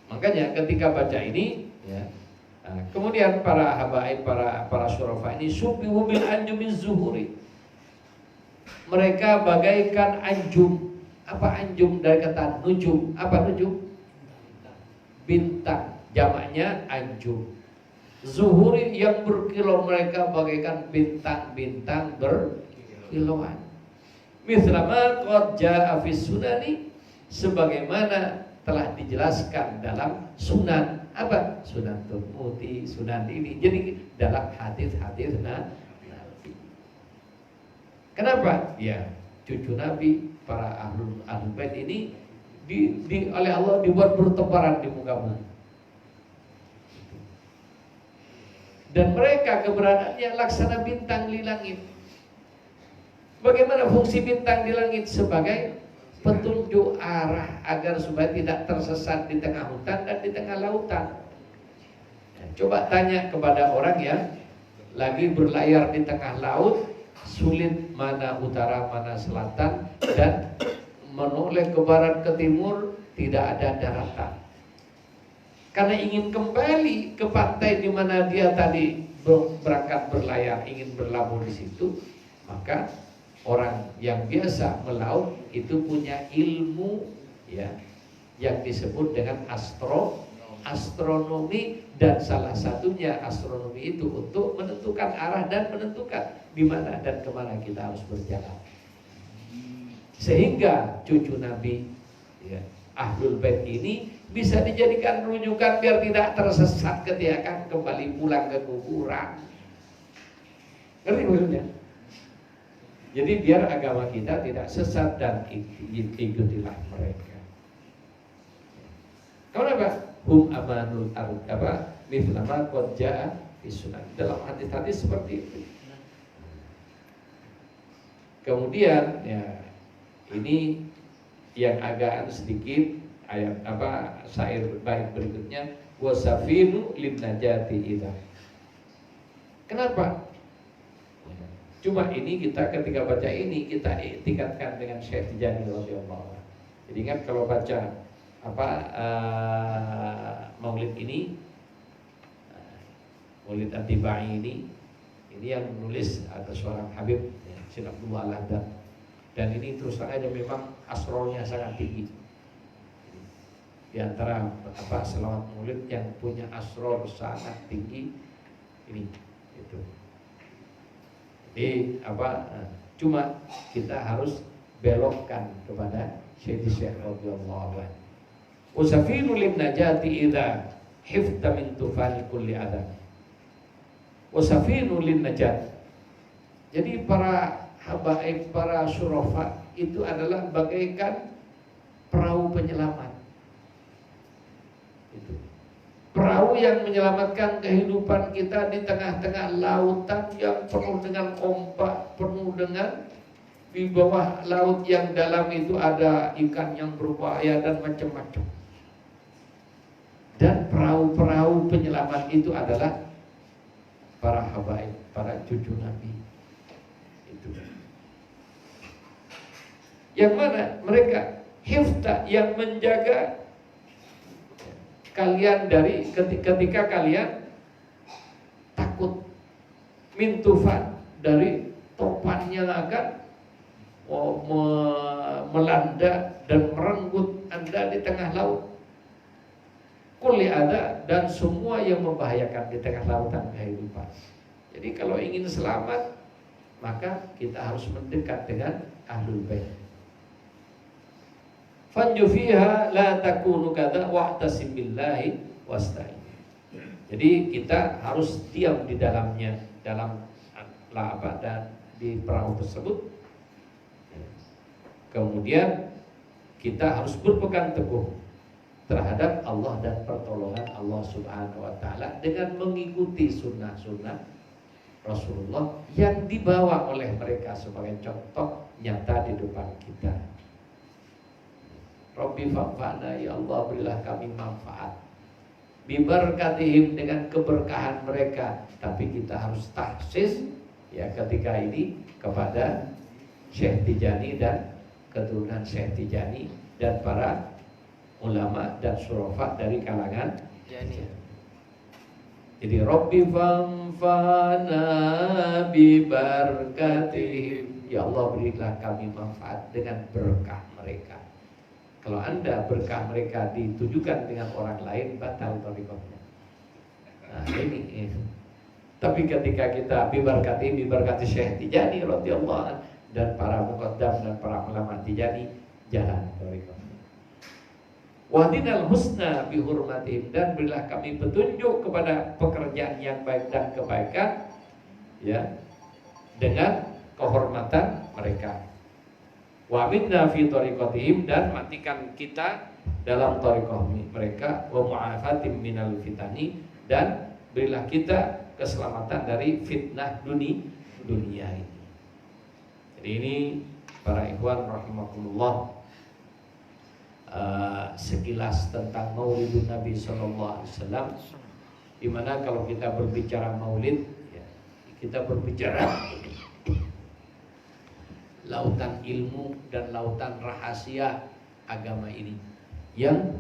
Makanya ketika baca ini, ya, kemudian para habaib, para syurafa ini subihu bil anjumiz zuhuri. Mereka bagaikan anjum. Apa anjum? Dari kata nujum. Apa nujum? Bintang. Jamaknya anjum. Zuhuri yang berkilau, mereka bagaikan bintang-bintang berkilauan. Mislama qad jaa fi sunani, sebagaimana telah dijelaskan dalam sunan. Apa? Sunan Turmuti, sunan ini. Jadi dalam hadis-hadis Nabi. Kenapa? Ya, cucu Nabi, para ahlul bait ini oleh Allah dibuat bertebaran di muka bumi. Dan mereka keberadaannya laksana bintang di langit. Bagaimana fungsi bintang di langit? Sebagai petunjuk arah agar supaya tidak tersesat di tengah hutan dan di tengah lautan. Coba tanya kepada orang yang lagi berlayar di tengah laut, sulit mana utara mana selatan, dan menoleh ke barat ke timur, tidak ada daratan. Karena ingin kembali ke pantai di mana dia tadi berangkat berlayar ingin berlabuh di situ, maka orang yang biasa melaut itu punya ilmu ya yang disebut dengan astronomi, dan salah satunya astronomi itu untuk menentukan arah dan menentukan di mana dan kemana kita harus berjalan. Sehingga cucu Nabi ya, Ahlul Bait ini bisa dijadikan rujukan biar tidak tersesat ketika akan kembali pulang ke kuburan. Ngerti maksudnya? Jadi biar agama kita tidak sesat dan ikutilah mereka. Kenapa? Hum amanul ard mithlama qad jaa fi sunan. Dalam hadis-hadis seperti itu. Kemudian ya ini yang agak sedikit ayat syair bait berikutnya, wasafinu lin najati idza. Kenapa? Cuma ini kita ketika baca ini kita tingkatkan dengan Syekh Tijani radhiyallahu anhu. Jadi ingat kalau baca Maulid ini, Maulid At-Tibai ini yang menulis ada seorang Habib Syekh Abdullah Al-Haddad, dan ini terus terang aja memang asrornya sangat tinggi. Di antara selawat Maulid yang punya asror sangat tinggi ini itu. Jadi cuma kita harus belokkan kepada Syekh radhiyallahu anhu. Usafinu lin najati idza hifta min tufani kulli adab. Usafinu lin najat. Jadi para habaib, para syurafa itu adalah bagaikan perahu penyelamat. Itu. Perahu yang menyelamatkan kehidupan kita di tengah-tengah lautan yang penuh dengan ombak, penuh dengan di bawah laut yang dalam itu ada ikan yang berbahaya dan macam-macam. Dan perahu-perahu penyelamat itu adalah para habaib, para cucu Nabi. Itu. Yang mana mereka hifta yang menjaga kalian dari ketika kalian takut mintufan dari topan yang akan melanda dan merenggut Anda di tengah laut. Kulli ada, dan semua yang membahayakan di tengah lautan kehidupan. Jadi kalau ingin selamat, maka kita harus mendekat dengan Ahlul Bait. Fanju fiha la takunu kadza wa'tasim billahi wasta'in. Jadi kita harus diam di dalamnya, dalam dan di perahu tersebut. Kemudian kita harus berpegang teguh terhadap Allah dan pertolongan Allah Subhanahu wa taala dengan mengikuti sunnah-sunnah Rasulullah yang dibawa oleh mereka sebagai contoh nyata di depan kita. Rabbi fa'fana, ya Allah berilah kami manfaat bibarakatihim, dengan keberkahan mereka. Tapi kita harus tahsis ya ketika ini kepada Syekh Tijani dan keturunan Syekh Tijani dan para ulama dan syurafa dari kalangan Tijani. Jadi Rabbi famfana bibarakatihim, ya Allah berilah kami manfaat dengan berkah mereka. Kalau Anda berkah mereka ditujukan dengan orang lain, batal thariqahnya. Nah ini. Tapi ketika kita bibarakati Syekh Tijani radhiyallahu anhu dan para muqaddam dan para ulama Tijani, jalan thariqahnya. Wahdinal husna bihurmatihim, dan berilah kami petunjuk kepada pekerjaan yang baik dan kebaikan ya dengan kehormatan mereka. Wa minna fi tariqatihim, dan matikan kita dalam tariqah mereka. Wa mu'afatim minal fitani, dan berilah kita keselamatan dari fitnah dunia ini. Jadi ini para ikhwan rahimakumullah, sekilas tentang Maulidun Nabi sallallahu alaihi wasallam. Di mana kalau kita berbicara Maulid ya, kita berbicara lautan ilmu dan lautan rahasia agama ini yang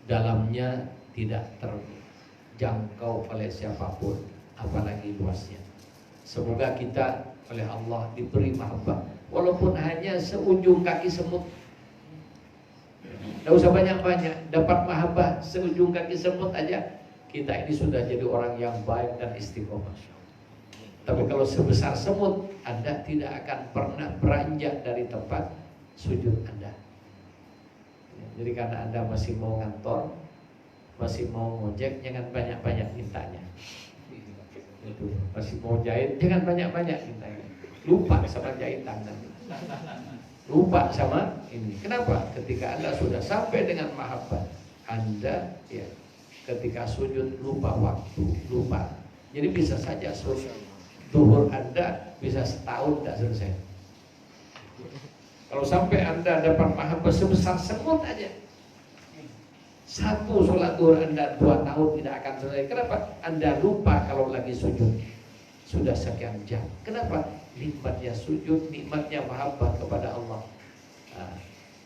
dalamnya tidak terjangkau oleh siapapun. apalagi luasnya. Semoga kita oleh Allah diberi mahabbah, walaupun hanya seujung kaki semut. Tidak usah banyak-banyak, dapat mahabbah seujung kaki semut aja, kita ini sudah jadi orang yang baik dan istiqomah. Tapi kalau sebesar semut, Anda tidak akan pernah beranjak dari tempat sujud Anda. Jadi karena Anda masih mau ngantor, masih mau ngojek, jangan banyak-banyak mintanya. Itu masih mau jahit, jangan banyak-banyak mintanya. Lupa sama jahitan nanti. Lupa sama ini. Kenapa? Ketika Anda sudah sampai dengan mahabbah, Anda ya ketika sujud lupa waktu, lupa. Jadi bisa saja zuhur Anda bisa setahun tidak selesai. Kalau sampai Anda dapat mahabbah sebesar semut aja, satu sholat zuhur Anda 2 tahun tidak akan selesai. Kenapa? Anda lupa kalau lagi sujud sudah sekian jam. Kenapa? Nikmatnya sujud, nikmatnya mahabbah kepada Allah. Nah,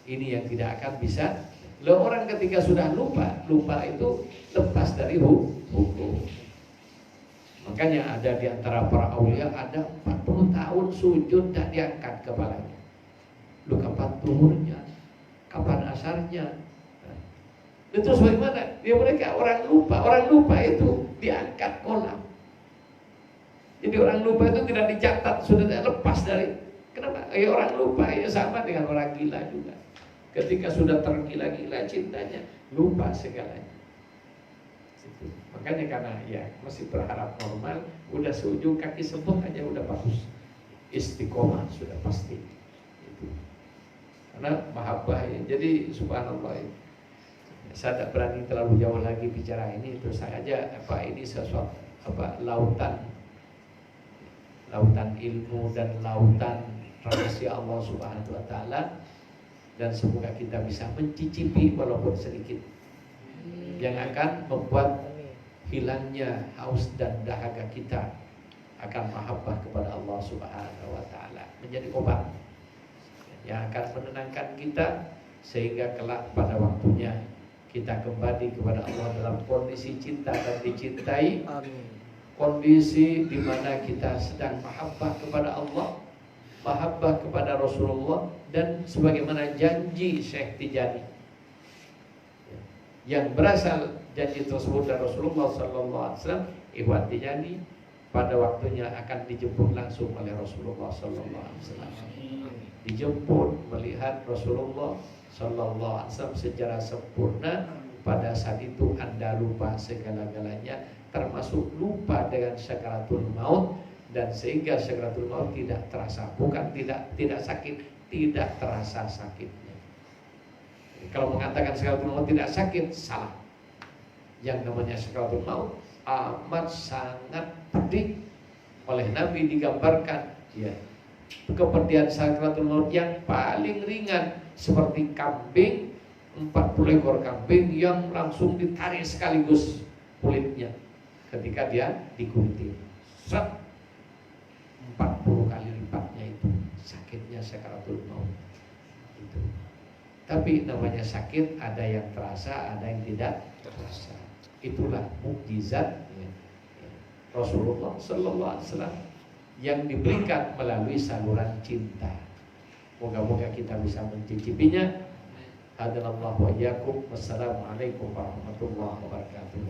ini yang tidak akan bisa. Loh, orang ketika sudah lupa itu lepas dari hukum. Makanya ada di antara para aulia ada 40 tahun sujud tak diangkat kepalanya. Lu kapan zuhurnya? Kapan asarnya? Itu bagaimana? Dia mereka orang lupa itu diangkat kolam. Jadi orang lupa itu tidak dicatat, sudah lepas dari. Kenapa? Orang lupa ya sama dengan orang gila juga. Ketika sudah tergila-gila cintanya, lupa segalanya. Makanya karena ya masih berharap normal, udah seujung kaki semut aja udah bagus. Istiqomah sudah pasti. Itu. Karena mahabbah ya. Jadi subhanallah ya. Saya tidak berani terlalu jauh lagi bicara ini, terus saya aja ini sesuatu lautan ilmu dan lautan rahasia Allah Subhanahu wa taala, dan semoga kita bisa mencicipi walaupun sedikit yang akan membuat hilangnya haus dan dahaga kita akan mahabbah kepada Allah Subhanahu wa taala, menjadi obat yang akan menenangkan kita sehingga kelak pada waktunya kita kembali kepada Allah dalam kondisi cinta dan dicintai. Kondisi di mana kita sedang mahabbah kepada Allah, mahabbah kepada Rasulullah, dan sebagaimana janji Syekh Tijani yang berasal janji tersebut dari Rasulullah sallallahu alaihi wasallam. Ikhwan Tijani pada waktunya akan dijemput langsung oleh Rasulullah sallallahu alaihi wasallam. Dijemput melihat Rasulullah sallallahu alaihi wasallam secara sempurna. Pada saat itu Anda lupa segala-galanya, termasuk lupa dengan sakaratul maut, dan sehingga sakaratul maut tidak terasa, bukan tidak sakit, tidak terasa sakitnya. Kalau mengatakan sakaratul maut tidak sakit, salah. Yang namanya sakaratul maut amat sangat pedih. Oleh Nabi digambarkan ya, kepedihan sakaratul maut yang paling ringan seperti kambing, 40 ekor kambing yang langsung ditarik sekaligus kulitnya ketika dia digunting. 40 kali lipatnya itu sakitnya sakaratul maut itu. Tapi namanya sakit, ada yang terasa, ada yang tidak terasa. Itulah mukjizat Rasulullah sallallahu alaihi wasallam yang diberikan melalui saluran cinta. Moga-moga kita bisa mencicipinya. Hadanallahu wa iyyakum. Wassalamualaikum warahmatullahi wabarakatuh.